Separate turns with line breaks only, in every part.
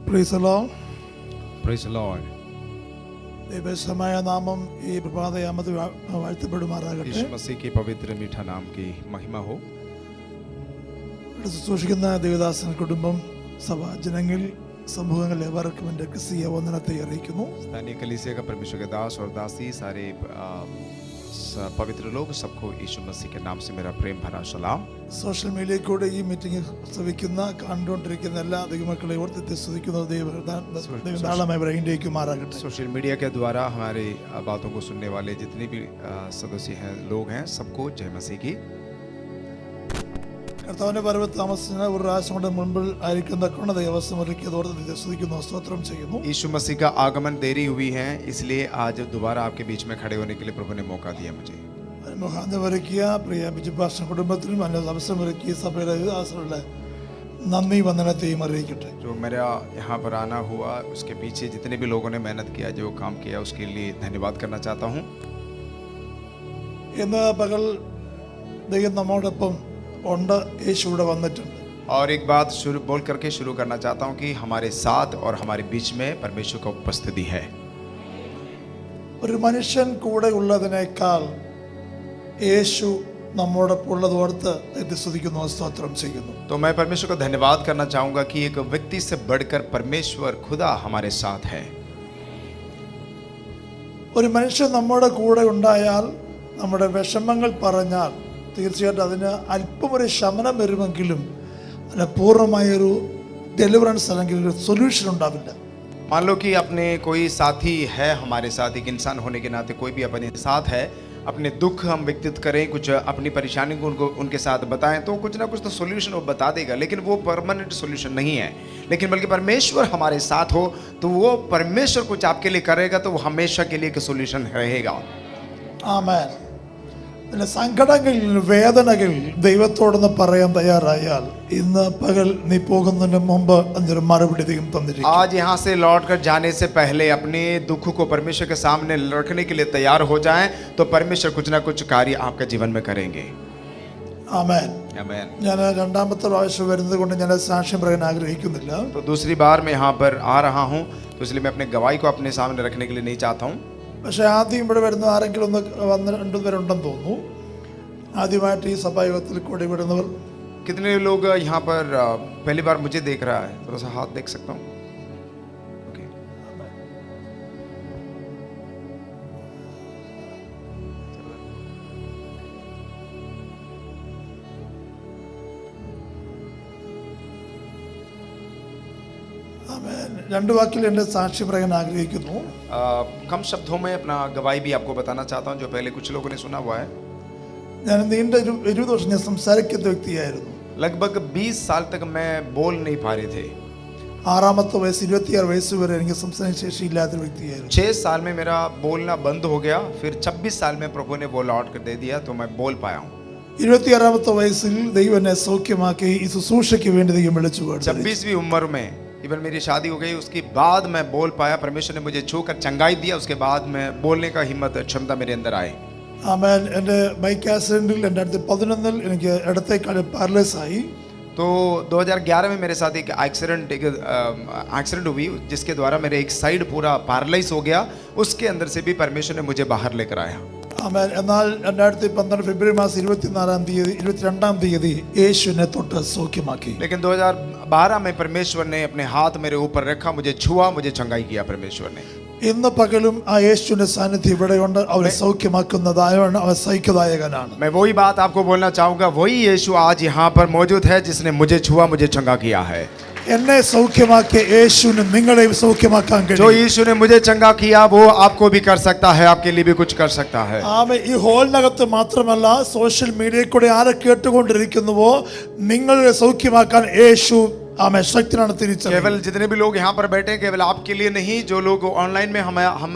Praise the Lord.
Praise the Lord.
ദൈവമായ നാമം ഈ പ്രഭാതയാമത്തിൽ വാഴ്ത്തപ്പെടുമാറാകട്ടെ.
यीशु मसीह के पवित्र मीठा नाम की महिमा हो.
ഇവിടെ ശുശ്രൂഷിക്കുന്ന ദേവദാസൻ കുടുംബം, സഭ, ജനങ്ങൾ, സമൂഹങ്ങൾ ഏവർക്കും എൻ്റെ ക്രിസ്തീയ വന്ദനത്തെ അറിയിക്കുന്നു.
स्थानीय कलीसिया का परमेश्वर के दास और दासी सारे पवित्र लोग सबको यीशु मसीह के नाम से मेरा प्रेम भरा सलाम.
സോഷ്യൽ മീഡിയയിൽ കൂടെ ഈ മീറ്റിംഗ് ശ്രവിക്കുന്ന കണ്ടുകൊണ്ടിരിക്കുന്ന എല്ലാ ദൈവമക്കളെ ഓർത്ത് സ്തുതിക്കുന്നു. ദൈവനാളമായി ഗ്രഹിക്കുമാറാകട്ടെ.
सोशल मीडिया के द्वारा हमारे बातों को सुनने वाले जितने भी सदस्य हैं, लोग हैं, सबको जय मसीह की.
കർത്താവിന്റെ പരമ താമസിച്ച ഒരു പ്രാവശ്യം കൊണ്ട് മുൻപിൽ ആയിരിക്കുന്ന ദൈവവസ്ഥ ഒരുക്കിയതോടെ സ്തുതിക്കുന്നു, സ്തോത്രം ചെയ്യുന്നു.
यीशु मसीह का आगमन देरी हुई है, इसलिए आज दोबारा आपके बीच में खड़े होने के लिए प्रभु ने मौका दिया मुझे.
മുഖാന്തരം ഒരുക്കിയ പ്രിയ ബിജുഭാഷ കുടുംബത്തിനും അവസരം ഒരുക്കിയ സഭയുടെ ദാസരുടെ നന്ദി വന്ദനത്തെയും അറിയിക്കട്ടെ.
जो मेरा यहाँ पर आना हुआ, उसके पीछे जितने भी लोगों ने मेहनत किया, जो काम किया, उसके लिए धन्यवाद करना चाहता हूँ.
ഇന്ന് പകൽ ദൈവം നമ്മോടൊപ്പം ഉണ്ട്, യേശു ഇവിടെ വന്നിട്ടുണ്ട്.
और एक बात बोल करके शुरू करना चाहता हूँ कि हमारे साथ और हमारे बीच में परमेश्वर का उपस्थिति है.
ഒരു മനുഷ്യൻ കൂടെ ഉള്ളതിനേക്കാൾ യേശു നമ്മോടൊപ്പം ഉള്ളതോർത്ത് സ്തുതിക്കുന്നു, സ്തോത്രം ചെയ്യുന്നു.
तो मैं परमेश्वर को धन्यवाद करना चाहूँगा कि एक व्यक्ति से बढ़कर परमेश्वर खुदा हमारे साथ है.
ഒരു മനുഷ്യൻ നമ്മുടെ കൂടെ ഉണ്ടായാൽ, നമ്മുടെ വിഷമങ്ങൾ പറഞ്ഞാൽ തീർച്ചയായിട്ടും അതിന് അല്പം ഒരു ശമനം വരുമെങ്കിലും അതിന് പൂർണ്ണമായൊരു ഡെലിവറൻസ് അല്ലെങ്കിൽ ഒരു സൊല്യൂഷൻ ഉണ്ടാവില്ല.
मान लो कि अपने कोई साथी है, हमारे साथ एक इंसान होने के नाते कोई भी अपने साथ है, अपने दुख हम व्यक्तित्व करें, कुछ अपनी परेशानी को उनके साथ बताएं, तो कुछ ना कुछ तो सोल्यूशन वो बता देगा, लेकिन वो परमानेंट सोल्यूशन नहीं है. लेकिन बल्कि परमेश्वर हमारे साथ हो तो वो परमेश्वर कुछ आपके लिए करेगा, तो वो हमेशा के लिए एक सोल्यूशन रहेगा.
ആമേൻ. പിന്നെ സങ്കടങ്ങൾ, വേദനകൾ ദൈവത്തോടൊന്ന് പറയാൻ തയ്യാറായാൽ ഇന്ന് പകൽ നീ പോകുന്നതിന് മുമ്പ് അതിനൊരു മറുപടി ദൈവം തന്നിരിക്കും.
आज यहाँ से लौट कर जाने से पहले अपने दुख को परमेश्वर के सामने रखने के लिए तैयार हो जाएं, तो परमेश्वर कुछ ना कुछ कार्य आपके जीवन में करेंगे.
ആമേൻ.
आमीन.
ഞാൻ രണ്ടാമത്തെ പ്രാവശ്യം വരുന്നത് കൊണ്ട് ഞാൻ സാക്ഷ്യം പറയാൻ ആഗ്രഹിക്കുന്നില്ല.
तो दूसरी बार मैं यहाँ पर आ रहा हूँ, तो इसलिए मैं अपने गवाही को अपने सामने रखने के लिए नहीं चाहता हूँ.
പക്ഷെ ആദ്യം ഇവിടെ വരുന്ന ആരെങ്കിലും ഒന്ന് വന്ന് രണ്ടുപേരുണ്ടെന്ന് തോന്നുന്നു. ആദ്യമായിട്ട് ഈ സഭായോഗത്തിൽ കൂടി വിടുന്നവർ
कितने लोग यहाँ पर पहली बार मुझे देख रहा है? थोड़ा सा हाथ देख सकता हूँ. ओके.
രണ്ടു വാക്കിൽ എൻ്റെ സാക്ഷി പറയാൻ ആഗ്രഹിക്കുന്നു.
कम शब्दों में अपना गवाही भी आपको बताना चाहता हूँ, जो पहले कुछ लोगों ने सुना हुआ है.
ഞാൻ നീണ്ട 20 വർഷം ഞാൻ സംസാരിക്കുന്ന വ്യക്തിയായിരുന്നു.
लगभग 20 साल तक मैं बोल नहीं पा रहे थे.
ആറാമത്തെ വയസ്സ് 26 വയസ്സ് വരെ എനിക്ക് സംസാര ശേഷി ഇല്ലാത്ത വ്യക്തിയായിരുന്നു.
6 साल में मेरा बोलना बंद हो गया, फिर 26 साल में प्रभु ने वो लौट कर दे दिया, तो मैं बोल पाया हूँ.
26ാമത്തെ വയസ്സിൽ ദൈവം എന്നെ സൗഖ്യമാക്കി ഈ ശുശ്രൂഷയ്ക്ക് വേണ്ടി ദൈവം വിളിച്ചു.
26वीं उम्र में इवन मेरी शादी हो गई, उसके बाद मैं बोल पाया. परमेश्वर ने मुझे छूकर चंगाई दिया, उसके बाद मैं बोलने का हिम्मत क्षमता मेरे अंदर आए.
ആമേൻ. എൻ്റെ ബൈക്ക് ആക്സിഡന്റിൽ 2011 എനിക്ക് ഇടത്തേക്കാൾ പാരലൈസ് ആയി.
तो 2011 में मेरे साथ एक एक्सीडेंट हुई, जिसके द्वारा मेरे एक साइड पूरा पैरालाइज हो गया. उसके अंदर से भी परमेश्वर ने मुझे बाहर लेकर आया.
ആമേൻ. എന്നാൽ 2012 ഫെബ്രുവരി മാസം 22-ാം തീയതി യേശുവിനെ തൊട്ട് സൗഖ്യമാക്കി.
लेकिन 2012 में परमेश्वर ने अपने हाथ मेरे ऊपर रखा, मुझे छुआ, मुझे चंगाई किया परमेश्वर ने.
ഇന്ന് പകലും ആ യേശുവിന്റെ സാന്നിധ്യം ഇവിടെയുണ്ട്. അവനെ സൗഖ്യമാക്കുന്നതായാണ്, അവൻ സൗഖ്യദായകനാണ്.
मैं वही बात आपको बोलना चाहूंगा, वही यीशु आज यहाँ पर मौजूद है, जिसने मुझे छुआ, मुझे चंगा किया है.
എന്നെ സൗഖ്യമാക്കിയ യേശുവിന് നിങ്ങളെയും സൗഖ്യമാക്കാൻ കഴിയും.
जो यीशु ने मुझे चंगा किया, वो आपको भी कर सकता है, आपके लिए भी कुछ कर सकता है.
ആമേൻ. ഈ ഹോളിനകത്ത് മാത്രമല്ല, സോഷ്യൽ മീഡിയയിൽ കൂടെ ആരെ കേട്ടുകൊണ്ടിരിക്കുന്നുവോ നിങ്ങളെ സൗഖ്യമാക്കാൻ യേശു ആമേൻ ശക്തനാണ്. തിരിച്ചറിയുക.
केवल जितने भी लोग यहाँ पर बैठे हैं, केवल आपके लिए नहीं, जो लोग ऑनलाइन में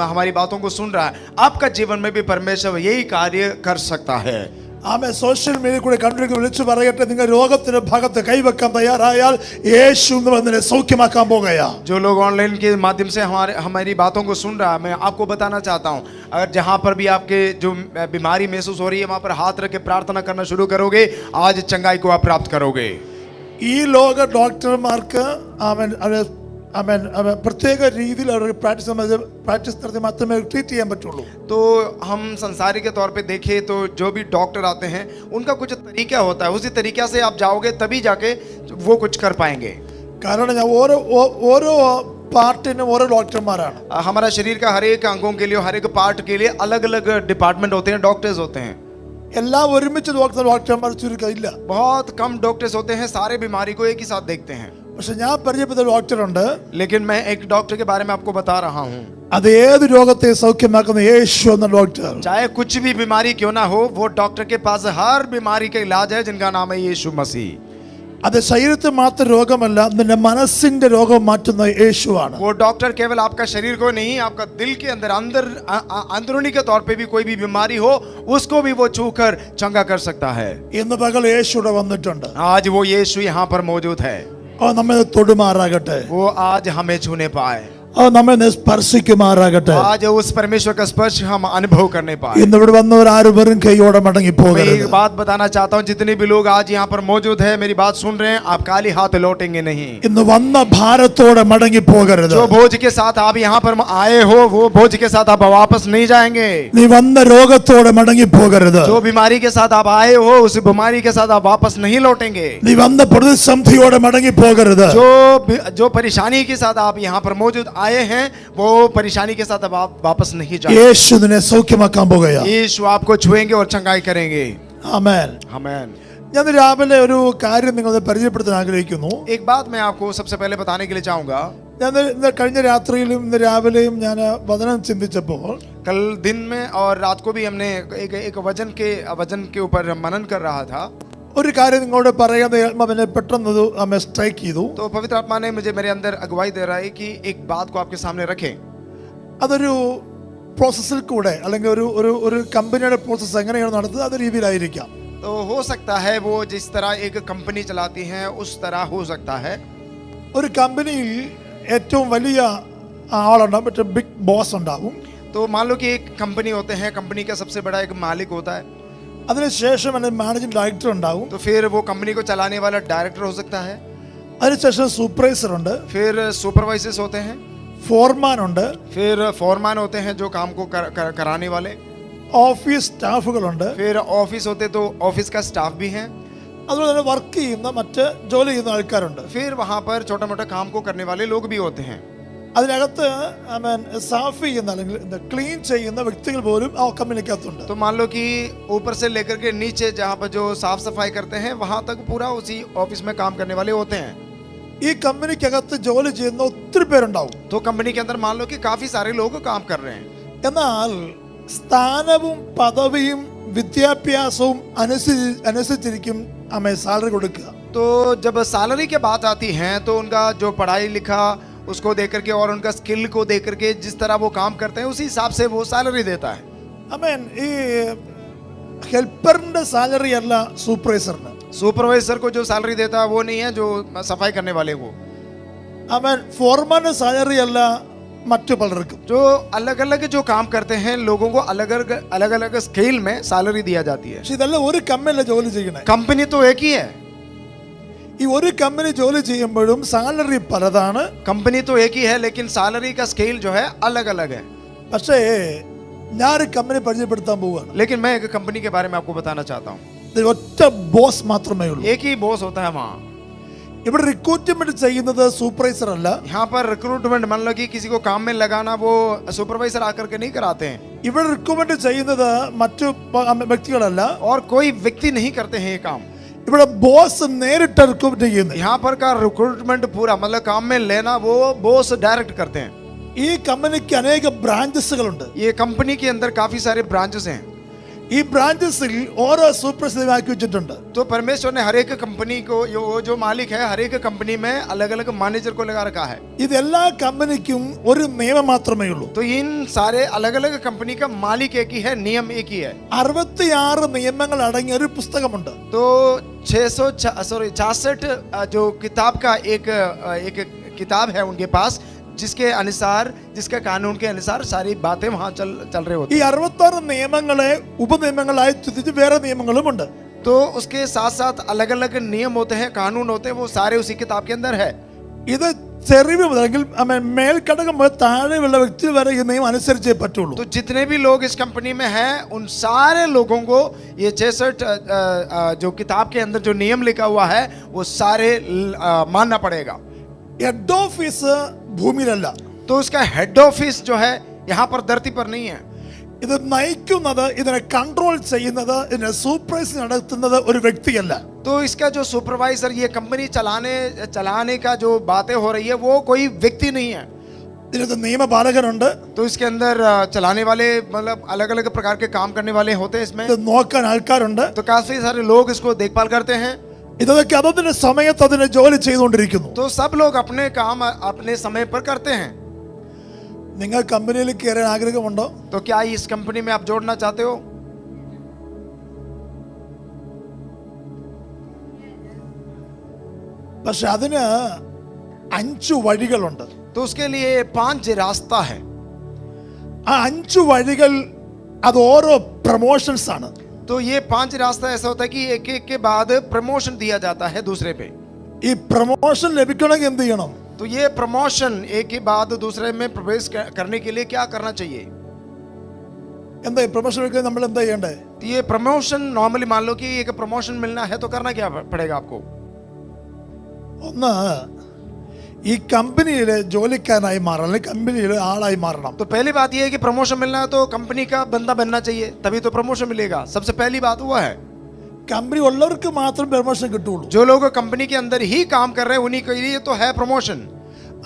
हमारी बातों को सुन रहा है, आपका जीवन में भी परमेश्वर यही कार्य कर सकता है.
ആമേൻ. സോഷ്യൽ മീഡിയയിൽ കൂടെ കണ്ടിരിക്കുന്ന വിളിച്ചു പറയട്ടെ, നിങ്ങൾ രോഗത്തിന്റെ ഭാഗത്ത് കൈവെക്കാൻ തയ്യാറായാൽ യേശു നിന്നെ സൗഖ്യമാക്കാൻ പോകുകയാ.
जो लोग ऑनलाइन के माध्यम से हमारी बातों को सुन रहा है, मैं आपको बताना चाहता हूँ, अगर जहाँ पर भी आपके जो बीमारी महसूस हो रही है, वहाँ पर हाथ रख के प्रार्थना करना शुरू करोगे, आज चंगाई को आप प्राप्त करोगे.
ഈ ലോക ഡോക്ടർമാർക്ക് അവൻ പ്രത്യേക രീതിയിൽ അവർ പ്രാക്ടീസ് നടത്തി മാത്രമേ ട്രീറ്റ് ചെയ്യാൻ പറ്റുള്ളൂ.
तो हम संसारी के तौर पे देखें तो जो भी डॉक्टर आते हैं उनका कुछ तरीका होता है, उसी तरीका से आप जाओगे तभी जाके वो कुछ कर पाएंगे.
കാരണം ഞാൻ ഓരോ പാർട്ടിനും ഓരോ ഡോക്ടർമാരാണ്.
हमारा शरीर का हर एक अंगों के लिए, हर एक पार्ट के लिए अलग अलग डिपार्टमेंट होते हैं, डॉक्टर्स होते हैं.
എല്ലാം ഒരുമിച്ച് ഡോക്ടർമാർ ചുരുക്കമില്ല.
बहुत कम डॉक्टर्स होते हैं, सारे बीमारी को एक ही साथ देखते हैं.
പക്ഷെ ഞാൻ പരിചയപ്പെട്ട ഡോക്ടറുണ്ട്.
लेकिन मैं एक डॉक्टर के बारे में आपको बता रहा हूँ.
അത് ഏത് രോഗത്തെ സൗഖ്യമാക്കുന്ന യേശു എന്ന ഡോക്ടർ.
चाहे कुछ भी बीमारी क्यों ना हो, वो डॉक्टर के पास हर बीमारी का इलाज है, जिनका नाम है यीशु मसीह.
അത് ശരീരത്തിൽ മാത്രം രോഗമല്ല, നിന്റെ മനസ്സിന്റെ രോഗം മാറ്റുന്ന യേശുവാണ്.
वो डॉक्टर केवल आपका शरीर को नहीं, आपका दिल के अंदर अंदरूनी के तौर पे भी कोई भी बीमारी हो उसको भी वो छूकर चंगा कर सकता है.
ഇന്ന് പകൽ യേശുവിടെ വന്നിട്ടുണ്ട്.
आज वो यीशु यहाँ पर मौजूद है.
നമ്മെ തൊടുമാറാകട്ടെ.
वो आज हमें छूने पाए,
നമ്മെ സ്പർശിക്കുമാറാകട്ടെ.
आज उस परमेश्वर का स्पर्श हम अनुभव करने पाए.
ഇന്ന് ഇവിടെ വന്നവർ ആരും വെറും കൈയോടെ മടങ്ങി
मैं
പോകരുത്.
एक बात बताना चाहता हूँ, जितने भी लोग आज यहाँ पर मौजूद है, मेरी बात सुन रहे हैं, आप खाली हाथ लौटेंगे नहीं.
ഇന്ന് വന്ന ഭാരത്തോടെ മടങ്ങി പോകരുത്.
जो भोज के साथ आप यहाँ पर आए हो, वो भोज के साथ आप वापस नहीं जाएंगे.
നീ वന്ന രോഗത്തോടെ മടങ്ങി പോകരുത്.
जो बीमारी के साथ आप आए हो, उस बीमारी के साथ आप वापस नहीं लौटेंगे.
നീ വന്ന പ്രതിസന്ധിയോടെ മടങ്ങി പോകരുത്.
जो परेशानी के साथ आप यहाँ पर मौजूद आए हैं, वो परेशानी के साथ अब आप वापस नहीं जाएंगे.
യേശു നിന്നെ സൗഖ്യമാക്കാൻ പോകുകയാണ്.
यीशु आपको छुएंगे और चंगाई करेंगे.
ആമേൻ.
आमीन.
ഞാൻ രാവിലെ ഒരു കാര്യം നിങ്ങളെ പരിചയപ്പെടുത്താൻ ആഗ്രഹിക്കുന്നു.
एक बात मैं आपको सबसे पहले बताने के लिए चाहूंगा.
ഞാൻ ഇന്ന് കഴിഞ്ഞ രാത്രിയിലും ഇന്ന് രാവിലെയും ഞാൻ വചനം ചിന്തിച്ചപ്പോൾ
कल दिन में और रात को भी हमने एक वजन के ऊपर मनन कर रहा था.
ഒരു കാര്യം നിങ്ങളോട് പറയാതെ ആത്മാവിനെ പെട്ടെന്ന് സ്ട്രൈക്ക് ചെയ്തു.
तो पवित्र आत्मा ने मुझे मेरे अंदर अगुवाई दे रहा है कि एक बात को आपके सामने रखें.
അതൊരു പ്രോസസ്സിൽ കൂടെ അല്ലെങ്കിൽ ഒരു കമ്പനിയുടെ പ്രോസസ്സ് എങ്ങനെയാണ് നടത്തുന്നത് അത് രീതിയിലായിരിക്കാം.
तो हो सकता है वो जिस तरह एक कंपनी चलाती हैं उस तरह हो सकता है.
ഒരു കമ്പനിയിൽ ഏറ്റവും വലിയ ആളുണ്ടാവും, മറ്റേ ബിഗ് ബോസ് ഉണ്ടാവും.
तो मान लो कि एक कंपनी होते हैं, कंपनी का सबसे बड़ा एक मालिक होता है.
അതിനുശേഷം മാനേജിംഗ് ഡയറക്ടർ ഉണ്ടാവും.
तो फिर वो कंपनी को चलाने वाला डायरेक्टर हो सकता है.
അതിനുശേഷം സൂപ്പർവൈസർ ഉണ്ട്.
फिर सुपरवाइजर्स होते हैं.
ഫോർമാൻ ഉണ്ട്.
फिर फोरमैन होते हैं जो काम को कराने वाले.
ഓഫീസ് സ്റ്റാഫുകളുണ്ട്.
फिर ऑफिस होते तो ऑफिस का स्टाफ भी है.
അതുപോലെ തന്നെ വർക്ക് ചെയ്യുന്ന മറ്റ് ജോലി ചെയ്യുന്ന ആൾക്കാരുണ്ട്.
फिर वहां पर छोटा मोटा काम को करने वाले लोग भी होते हैं.
അതിനകത്ത് സാഫ് ചെയ്യുന്ന അല്ലെങ്കിൽ ക്ലീൻ ചെയ്യുന്ന വ്യക്തികൾ പോലും ആ കമ്പനിക്കകത്തുണ്ട്.
तो मान लो कि ऊपर से लेकर के नीचे जहाँ पर जो साफ सफाई करते हैं वहां तक पूरा उसी ऑफिस में काम करने वाले होते हैं.
ഈ കമ്പനിക്കകത്ത് ജോലി ചെയ്യുന്ന ഒത്തിരി പേരുണ്ടാവും.
तो कंपनी के अंदर मान लो कि काफी सारे लोग काम कर रहे हैं.
എന്നാൽ സ്ഥാനവും പദവിയും വിദ്യാഭ്യാസവും അനുസരിച്ചിരിക്കും സാലറി കൊടുക്കുക.
तो जब सैलरी की बात आती है तो उनका जो पढ़ाई लिखा उसको देख करके और उनका स्किल को देख करके जिस तरह वो काम करते हैं उसी हिसाब से वो सैलरी देता है. ഈ ഹെൽപ്പറിന്റെ സാലറി അല്ല സൂപ്പർവൈസറിന്. सुपरवाइजर को जो सैलरी देता है वो नहीं है जो सफाई करने वाले को.
ഫോർമാന്റെ സാലറി അല്ല മറ്റു പലർക്കും.
जो अलग अलग जो काम करते हैं लोगों को अलग अलग स्केल में सैलरी दिया जाती है.
പക്ഷെ ഇതെല്ലാം ഒരു കമ്പനിയിലെ ജോലി ചെയ്യണേ.
कंपनी तो एक ही है.
ഈ ഒരു കമ്പനി ജോലി ചെയ്യുമ്പോഴും സാലറി പലതാണ്.
कंपनी तो एक ही है लेकिन सैलरी का स्केल जो है अलग अलग है.
പക്ഷേ ഞാനൊരു കമ്പനി പരിചയപ്പെടുത്താൻ പോവുകയാണ്.
लेकिन मैं एक कंपनी के बारे में आपको बताना चाहता हूँ.
ഒറ്റ ബോസ് മാത്രമേ ഉള്ളൂ.
एक ही बॉस होता है वहाँ.
ഇവിടെ റിക്രൂട്ട്മെന്റ് ചെയ്യുന്നത് സൂപ്പർവൈസർ അല്ല.
यहाँ पर रिक्रूटमेंट मान लो कि किसी को काम में लगाना वो सुपरवाइजर आकर के नहीं कराते हैं.
ഇവിടെ റിക്രൂട്ട്മെന്റ് ചെയ്യുന്നത് മറ്റു വ്യക്തികളല്ല.
और कोई व्यक्ति नहीं करते हैं ये काम.
ഇവിടെ ബോസ് നേരിട്ട് റിക്രൂട്ട് ചെയ്യുന്നത്.
यहाँ पर का रिक्रूटमेंट पूरा मतलब काम में लेना वो बॉस डायरेक्ट करते हैं.
ഈ കമ്പനിക്ക് അനേക ബ്രാഞ്ചസുകളുണ്ട്.
ये कंपनी के अंदर काफी सारे ब्रांचेस हैं.
ഈ ബ്രാഞ്ചസിൽ ഓരോ സൂപ്പർവൈസറെ ആക്കി വെച്ചിട്ടുണ്ട്.
तो परमेश्वर ने हर एक कंपनी को जो मालिक है हर एक कंपनी में अलग अलग मैनेजर को लगा रखा है.
ഇത് എല്ലാ കമ്പനിക്കും ഒരു നിയമം മാത്രമേ ഉള്ളൂ.
तो इन सारे अलग अलग कंपनी का मालिक एक ही है, नियम एक ही है.
66 നിയമങ്ങൾ അടങ്ങിയ ഒരു പുസ്തകമുണ്ട്.
तो 66 जो किताब का एक किताब है उनके पास, जिसके अनुसार जिसके कानून के अनुसार सारी बातें वहां चल रहे होती
ഈ 66 നിയമങ്ങളെ ഉപനിയമങ്ങളായി തിരിച്ച് വേറെ നിയമങ്ങളുമുണ്ട്.
तो उसके साथ साथ अलग अलग नियम होते हैं, कानून होते हैं, वो सारे उसी किताब के अंदर है.
ഇത് ചെറിയ മുതലെങ്കിൽ മേൽഘടകം മുതൽ താഴെയുള്ള വ്യക്തി വരെ ഈ നിയമം അനുസരിച്ചേ പറ്റുള്ളൂ.
तो जितने भी लोग इस कंपनी में हैं उन सारे लोगों को ये 66 जो किताब के अंदर जो नियम लिखा हुआ है वो सारे मानना पड़ेगा.
ഹെഡ് ഓഫീസ് ഭൂമിയിലല്ല.
तो उसका हेड ऑफिस जो है यहाँ पर धरती पर नहीं है.
ഇത് നയിക്കുന്നത്, ഇതിനെ കൺട്രോൾ ചെയ്യുന്നത്, ഇതിനെ സൂപ്പർവൈസ് നടത്തുന്നത് ഒരു വ്യക്തിയല്ല.
तो इसका जो सुपरवाइजर ये कंपनी चलाने का जो बातें हो रही है वो कोई व्यक्ति नहीं है.
ഇതിനകത്ത് നിയമപാലകനുണ്ട്.
तो इसके अंदर चलाने वाले मतलब अलग अलग प्रकार के काम करने वाले होते हैं इसमें.
ഇത് നോക്കാൻ ആൾക്കാരുണ്ട്.
तो काफी सारे लोग इसको देखभाल करते हैं.
ഇതൊക്കെ അതതിന്റെ സമയത്ത് അതിനെ ജോലി ചെയ്തുകൊണ്ടിരിക്കുന്നു.
तो सब लोग अपने काम अपने समय पर करते हैं.
നിങ്ങൾ കമ്പനിയിൽ കയറാൻ ആഗ്രഹമുണ്ടോ?
तो क्या इस कंपनी में आप जोड़ना चाहते हो?
പക്ഷെ അതിന് 5 വഴികളുണ്ട്.
तो उसके लिए 5 रास्ता है.
ആ 5 വഴികൾ അത് ഓരോ പ്രൊമോഷൻസ് ആണ്.
तो ये 5 रास्ता ऐसा होता है कि एक एक के बाद प्रमोशन दिया जाता है दूसरे पे.
ഈ പ്രൊമോഷൻ ലഭിക്കണമെങ്കിൽ എന്ത് ചെയ്യണം?
तो ये प्रमोशन एक के बाद दूसरे में प्रवेश करने के लिए क्या करना चाहिए?
എന്താ പ്രൊമോഷൻ ലഭിക്കാൻ നമ്മൾ എന്താ ചെയ്യണ്ടേ?
तो ये प्रमोशन नॉर्मली मान लो कि एक प्रमोशन मिलना है तो करना क्या पड़ेगा आपको?
ഒന്ന്, ഈ കമ്പനിയിൽ ജോലിക്കാരനായി മാറണം, അല്ലെങ്കിൽ കമ്പനിയിൽ ആളായി മാറണം.
तो पहली बात ये है कि प्रमोशन मिलना है तो कंपनी का बंदा बनना चाहिए, तभी तो प्रमोशन मिलेगा. सबसे पहली बात वो है.
കമ്പനി ഉള്ളവർക്ക് മാത്രം പ്രൊമോഷൻ കിട്ടുള്ളൂ.
जो लोग कंपनी के अंदर ही काम कर रहे हैं उन्हीं के लिए तो है प्रमोशन.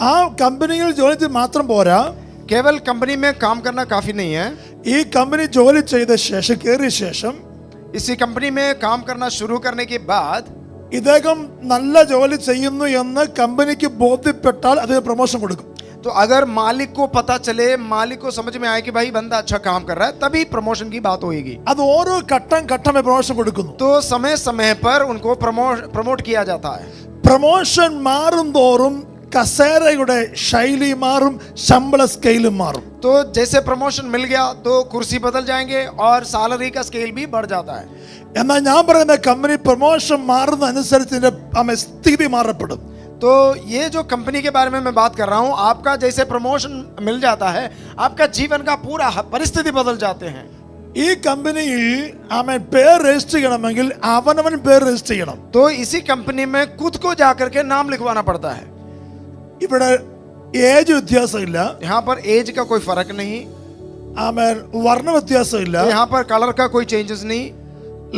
ആ കമ്പനിയിൽ ജോലി ചെയ്ത് മാത്രം പോരാ,
केवल कंपनी में काम करना काफी नहीं है.
ഈ കമ്പനി ജോലി ചെയ്ത ശേഷം, കയറിയ ശേഷം
इसी कंपनी में काम करना शुरू करने के बाद
ഇദ്ദേഹം നല്ല ജോലി ചെയ്യുന്നു എന്ന് കമ്പനിക്ക് ബോധ്യപ്പെട്ടാൽ അതിന് പ്രൊമോഷൻ കൊടുക്കും.
तो अगर मालिक को पता चले, मालिक को समझ में आए कि भाई बंदा अच्छा काम कर रहा है, तभी प्रमोशन की बात होगी.
അത് ഓരോ ഘട്ടം പ്രൊമോഷൻ കൊടുക്കുന്നു.
तो समय समय पर उनको प्रमोट किया जाता है.
പ്രൊമോഷൻ മാറും തോറും കസേരയുടെ ശൈലി മാറും, ശമ്പള സ്കെയിലും മാറും.
तो जैसे प्रमोशन मिल गया तो कुर्सी बदल जाएंगे और सैलरी का स्केल भी बढ़ जाता है.
എന്നാൽ ഞാൻ പറയുന്ന കമ്പനി പ്രൊമോഷൻ മാറുന്ന അനുസരിച്ച് ഇതിന്റെ സ്ഥിതി മാറപ്പെടും.
तो ये जो कंपनी के बारे में मैं बात कर रहा हूं, आपका जैसे प्रमोशन मिल जाता है आपका जीवन का पूरा परिस्थिति बदल जाते हैं.
ഈ കമ്പനിയിൽ പേര് രജിസ്റ്റർ ചെയ്യണമെങ്കിൽ അവനവൻ പേര് രജിസ്റ്റർ ചെയ്യണം.
तो इसी कंपनी में खुद को जाकर के नाम लिखवाना पड़ता है.
ഇവിടെ ഏജ് വ്യത്യാസമില്ല,
यहाँ पर एज का कोई फर्क नहीं,
വർണ്ണ വ്യത്യാസമില്ല,
यहाँ पर कलर का कोई चेंजेस नहीं,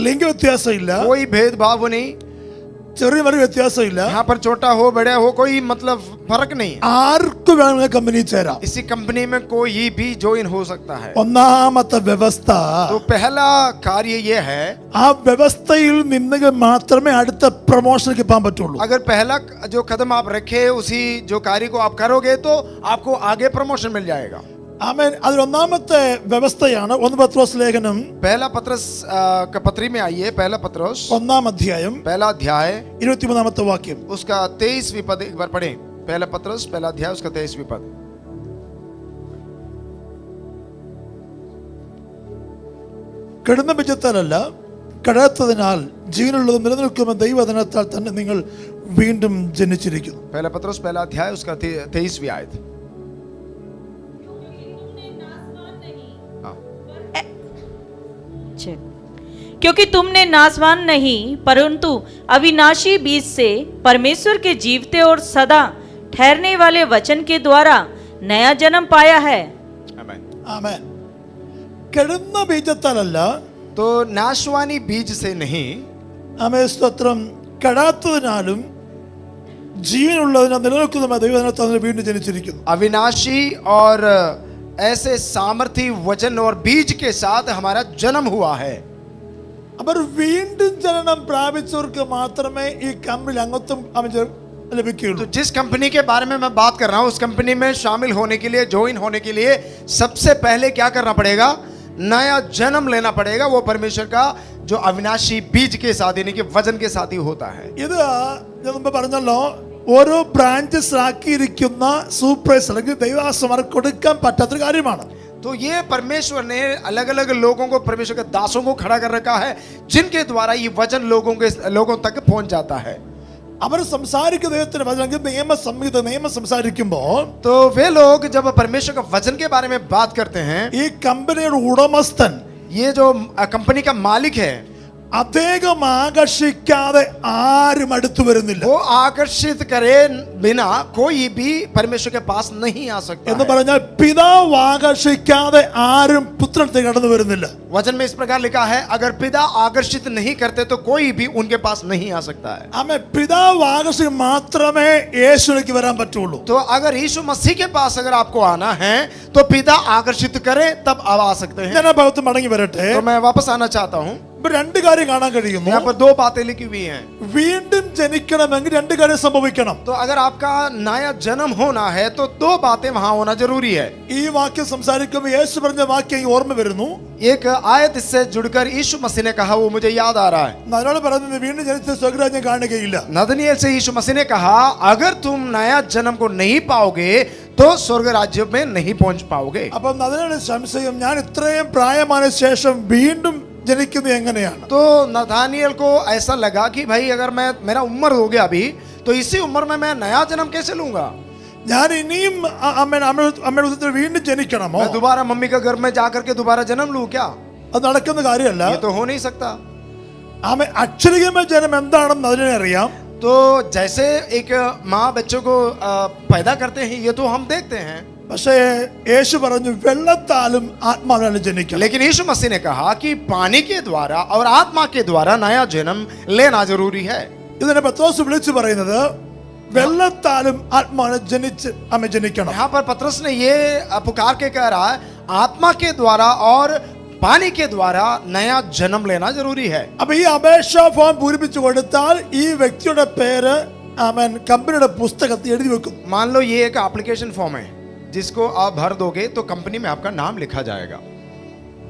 ലിംഗ വ്യത്യാസമില്ല,
कोई भेदभाव नहीं,
ചെറിയ വലിയ വ്യത്യാസമില്ല.
यहाँ पर छोटा हो बड़ा हो कोई मतलब फर्क नहीं है.
ആർക്ക് വേണമെങ്കിലും കമ്പനി ചേരാം.
इसी कंपनी में कोई भी ज्वाइन हो सकता है.
ഒന്നാമത്തെ വ്യവസ്ഥ,
तो पहला कार्य ये है,
ആ വ്യവസ്ഥയിൽ നിന്നെങ്കിൽ മാത്രമേ അടുത്ത പ്രൊമോഷനിലേക്ക് പോകാൻ പറ്റുള്ളൂ.
अगर पहला जो कदम आप रखे उसी जो कार्य को आप करोगे तो आपको आगे प्रमोशन मिल जाएगा.
ആമേൻ. അതിൽ ഒന്നാമത്തെ വ്യവസ്ഥയാണ് 1 പത്രോസ് ലേഖനം
पहला पत्रस का पत्री में आइए, पहला पत्रस
1-ാം അധ്യായം
पहला अध्याय
23-ാമത്തെ വാക്യം.
उसका 23वीं पद एक बार पढ़ें. पहला पत्रस पहला अध्याय उसका 23वीं पद.
കെടുന്ന ബിജത്താലല്ല, കെടാത്തതിനാൽ ജീവനുള്ളത് നിലനിൽക്കുമെന്ന ദൈവവചനത്താൽ തന്നെ നിങ്ങൾ വീണ്ടും ജനിച്ചിരിക്കുന്നു.
पहला पत्रस पहला अध्याय उसका 23वीं आयत.
क्योंकि तुमने नासवान नहीं परंतु अविनाशी बीज से परमेश्वर के जीवते और सदा ठहरने वाले वचन के द्वारा नया जन्म पाया है.
आमीन.
ആമേൻ. കെടുന്ന ബീജത്താലല്ല,
तो नाशवानी बीज से नहीं,
ആമേൻ സ്തോത്രം, കെടാത്തതിനാലും ജീവനുള്ളതിനാൽ നിലനിൽക്കുന്ന ദൈവവചനത്താൽ വീണ്ടും ജനിച്ചിരിക്കുന്നു.
अविनाशी और ऐसे सामर्थी वचन और बीज के साथ हमारा जन्म हुआ है.
അവർ വീണ്ടും ജനനം പ്രാപിച്ചവർക്ക് മാത്രമേ ഈ കമ്പനിയിൽ അംഗത്വം ലഭിക്കുകയുള്ളൂ.
तो जिस कंपनी के बारे में मैं बात कर रहा हूं उस कंपनी में शामिल होने के लिए, ज्वाइन होने के लिए सबसे पहले क्या करना पड़ेगा? नया जन्म लेना पड़ेगा. वो परमेश्वर का जो अविनाशी बीज के साथ यानी कि वचन के साथ ही होता है.
ഇത് ഞാൻ മുമ്പ് പറഞ്ഞല്ലോ, ഓരോ ബ്രാഞ്ചസ് ആക്കിയിരിക്കുന്ന സൂപ്പർവൈസർ അല്ലെങ്കിൽ ദൈവദാസന്മാർക്ക് കൊടുക്കാൻ പറ്റാത്തൊരു കാര്യമാണ്.
तो ये परमेश्वर ने अलग अलग लोगों को, परमेश्वर के दासों को खड़ा कर रखा है जिनके द्वारा ये वचन लोगों तक पहुंच जाता है.
അവർ സംസാരിക്കുന്ന ദൈവത്തിന്റെ വചനം നിയമസംഹിത നിയമം സംസാരിക്കുമ്പോൾ
तो वे लोग जब परमेश्वर का वचन के बारे में बात करते हैं,
ഈ കമ്പനിയുടെ ഉടമസ്ഥൻ
ये जो कंपनी का मालिक है
അദ്ദേഹം ആകർഷിക്കാതെ ആരും അടുത്തു വരുന്നില്ല
वो आकर्षित करे बिना कोई भी परमेश्वर के पास नहीं आ सकता
എന്ന്
है।
പറഞ്ഞാൽ പിതാവ് ആകർഷിക്കാതെ ആരും പുത്രന്റെ കടന്നു വരുന്നില്ല
वचन में इस प्रकार लिखा है, अगर पिता आकर्षित नहीं करते तो कोई भी उनके पास नहीं आ सकता है।
ആമേൻ പിതാവ് ആകർഷിക്കാൻ മാത്രമേ യേശുവിലേക്ക് വരാൻ പറ്റുള്ളൂ
तो अगर यीशु मसीह के पास अगर आपको आना है तो पिता आकर्षित करे तब आप आ सकते हैं।
ഞാൻ ആ ഭാഗത്ത് മടങ്ങി വരട്ടെ
तो मैं वापस आना चाहता हूँ।
ഇപ്പൊ രണ്ട് കാര്യം കാണാൻ കഴിയുന്നു
यहाँ पर दो बातें लिखी हुई हैं।
വീണ്ടും ജനിക്കണമെങ്കിൽ രണ്ട് കാര്യം സംഭവിക്കണം
तो अगर आपका नया जन्म होना है तो दो बातें वहां होना जरूरी है।
ഈ വാക്യം സംസാരിക്കുമ്പോൾ യേശു പറഞ്ഞ വാക്യം ഈ ഓർമ്മ വരുന്നു
एक आयत इससे जुड़कर यीशु मसीह ने कहा, वो मुझे याद आ रहा है।
അതിനോട് പറയുന്നത് വീണ്ടും ജനിച്ച സ്വർഗ്ഗരാജ്യം കാണുകയില്ല
नदनिएल से यीशु मसीह ने कहा, अगर तुम नया जन्म को नहीं पाओगे तो स्वर्ग राज्य में नहीं पहुंच पाओगे।
അപ്പം അതിനോട് സംശയം ഞാൻ ഇത്രയും പ്രായമായ ശേഷം വീണ്ടും ജനിക്കുന്നത് എങ്ങനെയാണ്
तो नदानिएल को ऐसा लगा कि भाई अगर मेरा उम्र हो गया अभी, तो इसी उम्र में मैं नया जन्म कैसे लूंगा?
ഞാൻ ഇനിയും അമ്മയുടെ ഉദരത്തിൽ വീണ്ടും ജനിക്കണമോ
मैं दोबारा मम्मी के घर में जाकर के दोबारा जन्म लूं क्या?
അത് നടക്കുന്ന കാര്യമല്ല
ये तो हो नहीं सकता।
അക്ഷരികമായ ജനം എന്താണെന്ന് അതിനെ അറിയാം
तो जैसे एक माँ बच्चों को पैदा करते हैं, ये तो हम देखते हैं।
പക്ഷേ യേശു പറഞ്ഞു വെള്ളത്താലും ആത്മാവിനാലും ജനിക്കണം
लेकिन यीशु मसीह ने कहा कि पानी के द्वारा और आत्मा के द्वारा नया जन्म लेना जरूरी है।
ഇതിനെ പത്രോസ് വിളിച്ചു പറയുന്നത് വെള്ളത്താലും ആത്മാവിനെ ജനിക്കണം
यहाँ पर पतरस ने ये पुकार के कह रहा है, आत्मा के द्वारा और पानी के द्वारा नया जन्म लेना जरूरी है।
അപ്പൊ ഈ അപേക്ഷാ ഫോം പൂരിപ്പിച്ചു കൊടുത്താൽ ഈ വ്യക്തിയുടെ പേര് കമ്പനിയുടെ പുസ്തകത്തിൽ എഴുതി വെക്കും
मान लो ये एक एप्लीकेशन फॉर्म है जिसको आप भर दोगे तो कंपनी में आपका नाम लिखा जाएगा।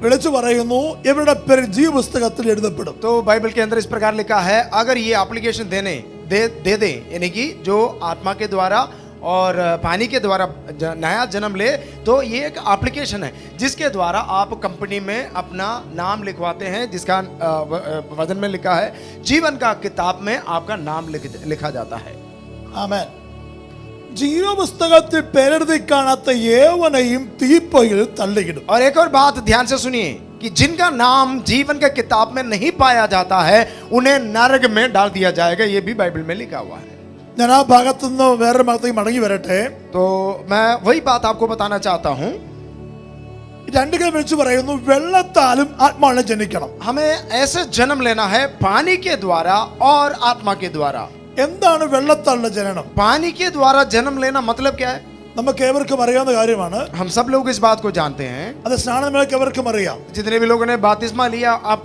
വിളിച്ചു പറയുന്നു ഇവരുടെ പേര് ജീവപുസ്തകത്തിൽ എഴുതപ്പെടും
तो बाइबल के अंदर इस प्रकार लिखा है, अगर ये एप्लीकेशन दे दे यानी कि जो आत्मा के द्वारा और पानी के द्वारा नया जन्म ले, तो ये एक एप्लीकेशन है जिसके द्वारा आप कंपनी में अपना नाम लिखवाते हैं, जिसका वचन में लिखा है जीवन का किताब में आपका नाम लिखा जाता है।
ആമേൻ ജീവപുസ്തകത്തിൽ പേരെഴുതി കാണാത്ത ഏവനെയും തീപ്പൊയ്യിൽ തള്ളിയിടും
और एक और बात ध्यान से सुनिए कि जिनका नाम जीवन के किताब में नहीं पाया जाता है उन्हें नरक में डाल दिया जाएगा। ये भी बाइबल में लिखा हुआ है।
ഞാൻ ആ ഭാഗത്തുനിന്ന് വേറൊരു ഭാഗത്തേക്ക് മടങ്ങി വരട്ടെ
तो मैं वही बात आपको बताना चाहता हूं।
രണ്ടു കാര്യം വിളിച്ചു പറയുന്നു വെള്ളത്താലും ആത്മാവിനെ ജനിക്കണം
हमें ऐसे जन्म लेना है पानी के द्वारा और आत्मा के द्वारा।
എന്താണ് വെള്ളത്താലുള്ള ജനനം
पानी के द्वारा जन्म लेना मतलब क्या है?
നമുക്ക് ഏവർക്കും അറിയാവുന്ന കാര്യമാണ്
हम सब लोग इस बात को जानते हैं।
അത് സ്നാനമേക്ക് ഏവർക്കും അറിയാം
जितने भी लोगों ने बपतिस्मा लिया आप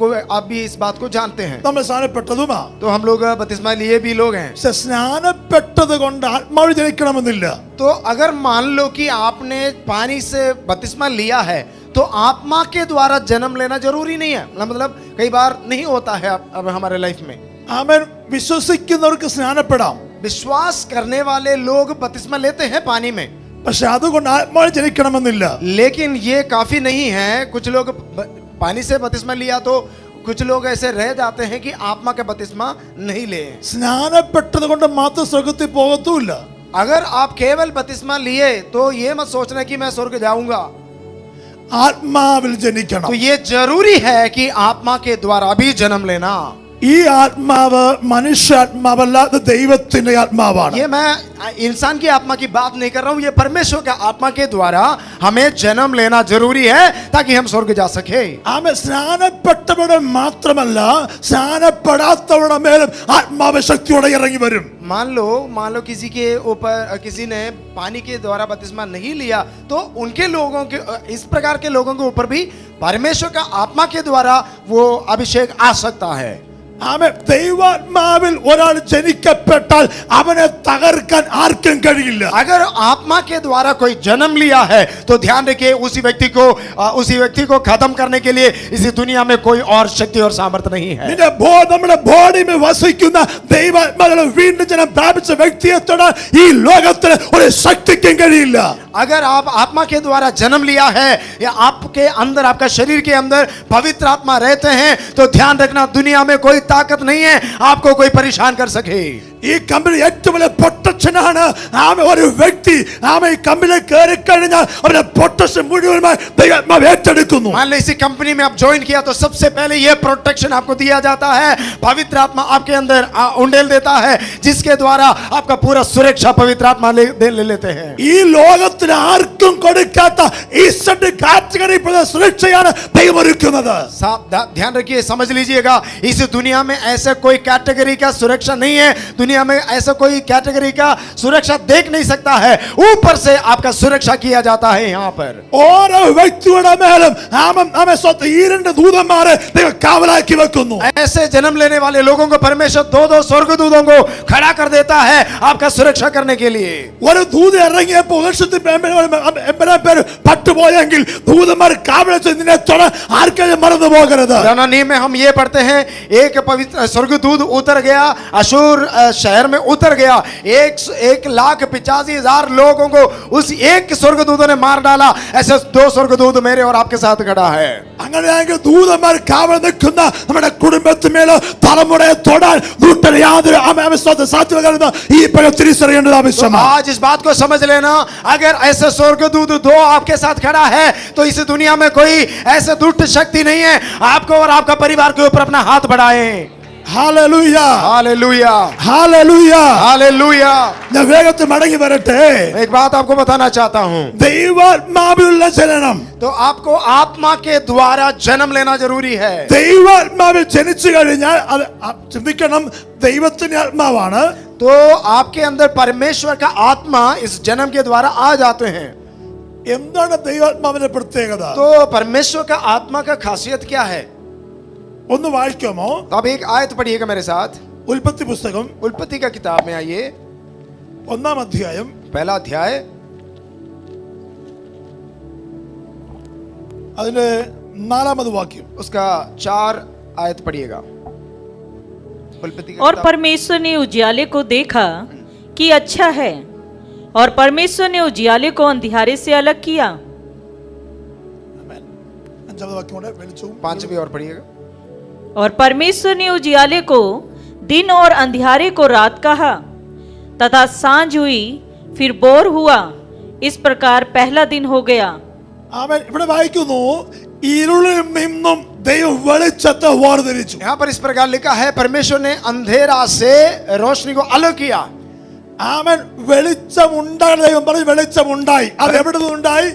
भी इस बात को जानते हैं।
നമ്മൾ സ്നാനപ്പെട്ടതുമാ
तो हम लोग बपतिस्मा लिए भी लोग हैं।
പക്ഷെ സ്നാനപ്പെട്ടത് കൊണ്ട് ആത്മാവ് ജനിക്കണമെന്നില്ല
तो अगर मान लो कि आपने पानी से बपतिस्मा लिया है तो आत्मा के द्वारा जन्म लेना जरूरी नहीं है। मतलब कई बार नहीं होता है अब हमारे लाइफ में।
ആമേൻ വിശ്വസിക്കുന്നവർക്ക് സ്നാനപ്പെടാം
विश्वास करने वाले लोग बपतिस्मा लेते हैं पानी में,
പക്ഷെ അതുകൊണ്ട് ആത്മാവ് ജനിക്കണമെന്നില്ല
लेकिन ये काफी नहीं है। कुछ लोग पानी से बपतिस्मा लिया तो कुछ लोग ऐसे रह जाते हैं कि आत्मा का बपतिस्मा नहीं ले।
സ്നാനപ്പെട്ടത് കൊണ്ട് മാത്രം സ്വർഗത്തിൽ പോകത്തുമില്ല
अगर आप केवल बपतिस्मा लिए तो ये मत सोचना कि मैं स्वर्ग जाऊंगा।
ആത്മാവിൽ ജനിക്കണം
तो ये जरूरी है कि आत्मा के द्वारा भी जन्म लेना।
ഈ ആത്മാവ് മനുഷ്യാത്മാവല്ല അത് ദൈവത്തിന്റെ ആത്മാവാണ്
ये मैं इंसान की आत्मा की बात नहीं कर रहा हूँ, ये परमेश्वर का आत्मा के द्वारा हमें जन्म लेना जरूरी है ताकि हम स्वर्ग जा सके।
ആമേ സ്നാനപ്പെട്ടവരുടെ മാത്രമല്ല സ്നാനപ്പെടാത്തവരുടെ മേലും ആത്മാവ് ശക്തിയോടെ ഇറങ്ങി വരും
मान लो किसी के ऊपर किसी ने पानी के द्वारा बपतिस्मा नहीं लिया तो उनके लोगों के इस प्रकार के लोगों के ऊपर भी परमेश्वर का आत्मा के द्वारा वो अभिषेक आ सकता है।
ആമേ ദൈവാത്മാവിൽ ഒരാൾ ജനിക്കപ്പെട്ടാൽ അവനെ തകർക്കാൻ ആർക്കും കഴിയില്ല
अगर आत्मा के द्वारा कोई जन्म लिया है तो ध्यान रखिए उसी व्यक्ति को खत्म करने के लिए इसी दुनिया में कोई और शक्ति और सामर्थ्य नहीं है।
നമ്മുടെ ബോഡിയിൽ വസിക്കുന്ന ദൈവാത്മാവിനെ വീണ്ടും ജനം പ്രാപിച്ച വ്യക്തിയെ തൊടാൻ ഈ ലോകത്തിന് ഒരു ശക്തിക്കും കഴിയില്ല।
अगर आप आत्मा के द्वारा जन्म लिया है या आपके अंदर आपका शरीर के अंदर पवित्र आत्मा रहते हैं तो ध्यान रखना दुनिया में कोई ताकत नहीं है आपको कोई परेशान कर सके।
ഈ കമ്പനി ഏറ്റവും വലിയ പ്രൊട്ടക്ഷനാണ്. ആമ ഒരു വ്യക്തി ആമ ഈ കമ്പനിയിൽ കയറി കഴിഞ്ഞാൽ അവരുടെ പ്രൊട്ടക്ഷൻ മുഴുവനുമായി ദൈവാത്മാവ് ഏറ്റെടുക്കുന്നു.
मान लो इसी कंपनी में आप ज्वाइन किया तो सबसे पहले ये प्रोटेक्शन आपको दिया जाता है. पवित्र आत्मा आपके अंदर उंडेल देता है, जिसके द्वारा आपका पूरा सुरक्षा पवित्र आत्मा ले लेते हैं.
ഈ ലോകത്തിൽ ആർക്കും കൊടുക്കാത്ത ഈ സെഡ് കാറ്റഗറി സുരക്ഷയാണ് ദൈവം ഒരുക്കുന്നത്.
ध्यान रखिए, समझ लीजिएगा, इस दुनिया में ऐसा कोई कैटेगरी का सुरक्षा नहीं है. दुनिया में ऐसा कोई कैटेगरी का सुरक्षा देख नहीं सकता है. ऊपर से आपका सुरक्षा किया जाता है. यहाँ पर
ഓരോ വ്യക്തിയുടെ മേലും ആമേ സ്വത്ത് ഈ രണ്ട് ദൂതന്മാരെ ദൈവം കാവലാക്കി വെക്കുന്നു.
ऐसे जन्म लेने वाले लोगों को परमेश्वर दो स्वर्गदूतों को खड़ा कर देता है आपका सुरक्षा करने के लिए.
ഒരു ദൂത ഇറങ്ങിയപ്പോൾ പേര് പട്ടുപോയെങ്കിൽ ദൂതന്മാർ കാവലിച്ച് നിന്നെ തൊടാൻ ആർക്കും മറന്നു പോകരുത്.
पुराना नियम में हम ये पढ़ते हैं, एक पवित्र स्वर्गदूत उतर गया, अशूर शहर में उतर गया. 1,85,000 लोगों को उस एक स्वर्गदूत ने मार डाला. ऐसे 2 स्वर्गदूत मेरे और आपके साथ खड़ा है.
അങ്ങനെയാണെങ്കിൽ ദൂതന്മാർ കാവൽ നിൽക്കുന്ന നമ്മുടെ കുടുംബത്തിന്മേലോ തലമുറയെ തൊടാൻ ദൂതന് യാതൊരു സാധ്യത ഈ തിരിച്ചറിയേണ്ടത് ആവശ്യമാണ്.
आज इस बात को समझ लेना, अगर ऐसे स्वर्गदूत 2 आपके साथ खड़ा है तो इस दुनिया में कोई ऐसे दुष्ट शक्ति नहीं है आपको और आपका परिवार के ऊपर अपना हाथ बढ़ाए.
Hallelujah,
hallelujah,
hallelujah,
hallelujah.
ഞാൻ വേഗത്തിൽ മടങ്ങി വരട്ടെ.
एक बात आपको बताना चाहता हूं,
ദൈവാത്മാവിലുള്ള ജനനം,
तो आपको आत्मा के द्वारा जन्म लेना जरूरी है.
ദൈവാത്മാവിൽ ജനിച്ചു കഴിഞ്ഞാൽ അത് ചിന്തിക്കണം, ദൈവത്തിന്റെ ആത്മാവാണ്.
तो आपके अंदर परमेश्वर का आत्मा इस जन्म के द्वारा आ जाते हैं.
എന്താണ് ദൈവാത്മാവിന്റെ പ്രത്യേകത?
तो परमेश्वर का आत्मा का खासियत क्या है?
ഒന്ന് വായിക്കാമോ?
तो आप एक आयत पढ़िएगा मेरे साथ.
ഉൽപ്പത്തി പുസ്തകം
उल्पत्ति का किताब में आइए,
1-ാം അധ്യായം
पहला अध्याय,
അതിന്റെ 4-ാമത് വാക്യം.
उसका 4 आयत पढ़िएगा. उल्पत्ति का
और
किताब-
परमेश्वर ने उजियाले को देखा कि अच्छा है, और परमेश्वर ने उजियाले को अंधियारे से अलग किया.
5-ാമത് വാക്യം കൂടെ വെളിച്ചവും
5 और पढ़िएगा.
और परमेश्वर ने उजियाले को दिन और अंधियारे को रात कहा, तथा सांझ हुई फिर बोर हुआ. इस प्रकार पहला दिन हो गया.
ആമേൻ. ഇവിടെ വായിക്കുന്നു, ഇരുളിൽ നിന്നും ദൈവം വെളിച്ചത്തെ വേർതിരിച്ചു.
यहाँ पर इस प्रकार लिखा है, परमेश्वर ने अंधेरा से रोशनी को अलग किया.
ആമേൻ. വെളിച്ചം ഉണ്ടായി. ദൈവം പറഞ്ഞു വെളിച്ചം ഉണ്ടായി. അത് എവിടെ നിന്നുണ്ടായി?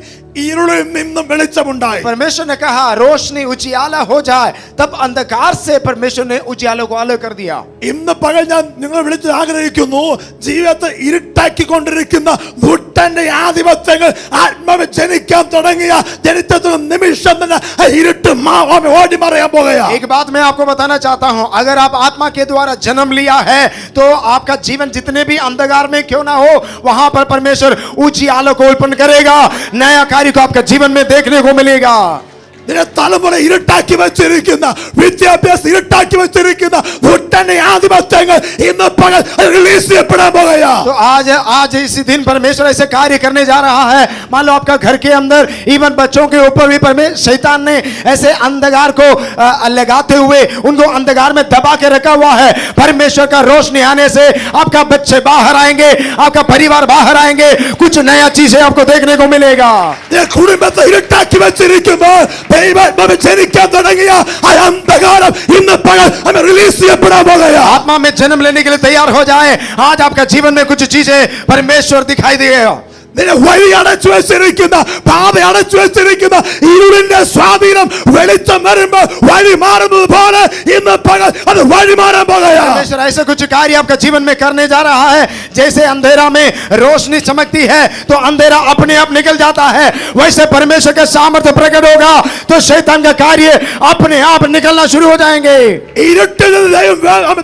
ഇരുളിൽ നിന്നും വെളിച്ചമുണ്ടായി.
परमेश्वर ने कहा रोशनी उजियाला हो जाए, तब अंधकार से परमेश्वर ने उजियालों को अलग कर दिया.
ഇന്ന് പകൽ ഞാൻ നിങ്ങളെ വിളിച്ച് ആഗ്രഹിക്കുന്നു, ജീവിതത്തെ ഇരുട്ടാക്കിക്കൊണ്ടിരിക്കുന്ന ദുഷ്ടന്റെ ആധിപത്യങ്ങൾ ആത്മാവ് ജനിക്കാൻ തുടങ്ങിയ ജനിച്ചതിന് നിമിഷം തന്നെ ആ ഇരുട്ട് ഓടി മറയാൻ പോകുകയാ.
एक बात मैं आपको बताना चाहता हूं, अगर आप आत्मा के द्वारा जन्म लिया है तो आपका जीवन जितने भी अंधकार में क्यों ना हो, वहां पर परमेश्वर उजियालों को उत्पन्न करेगा. नया कार्य को आपका जीवन में देखने को मिलेगा.
നിന്റെ തലമുറ ഇരുട്ടാക്കി വെച്ചിരിക്കുന്ന, വിദ്യാഭ്യാസം ഇരുട്ടാക്കി വെച്ചിരിക്കുന്ന ദുഷ്ടന്റെ ആധിപത്യങ്ങൾ ഇന്ന് പകൽ റിലീസ് ചെയ്യപ്പെടാൻ പോകുകയാ.
तो आज इसी दिन परमेश्वर ऐसे कार्य करने जा रहा है. मान लो आपका घर के अंदर, इवन बच्चों के ऊपर भी शैतान ने ऐसे अंधकार को लगाते हुए उनको अंधकार में दबा के रखा हुआ है. परमेश्वर का रोशनी आने से आपका बच्चे बाहर आएंगे, आपका परिवार बाहर आएंगे, कुछ नया चीजें आपको देखने को मिलेगा.
കുടുംബത്തെ ഇരുട്ടാക്കി വെച്ചിരിക്കുമ്പോൾ ദൈവാത്മാവ് ജനിക്കാൻ തുടങ്ങിയ ആ അന്ധകാരം ഇന്ന് പകൽ റിലീസ് ചെയ്യപ്പെടാൻ പോകുകയാ.
आत्मा में जन्म लेने के लिए तैयार हो जाए. आज आपका जीवन में कुछ चीजें परमेश्वर दिखाई देगा.
നിന്നെ വഴി അടച്ചു വെച്ചിരിക്കുന്ന, പാത അടച്ചു വെച്ചിരിക്കുന്ന ഇരുളിന്റെ സ്വാധീനം വെളിച്ചം വരുമ്പോൾ വഴി മാറുന്നത് പോലെ ഇന്ന് പകൽ അത് വഴി മാറാൻ പോകുകയാ.
परमेश्वर ऐसे कुछ कार्य आपका जीवन में करने जा रहा है. जैसे अंधेरा में रोशनी चमकती है तो अंधेरा अपने आप निकल जाता है, वैसे परमेश्वर का सामर्थ्य प्रकट होगा तो शैतान का कार्य अपने आप निकलना शुरू हो जाएंगे.
ഇരുട്ടിൽ നിന്ന്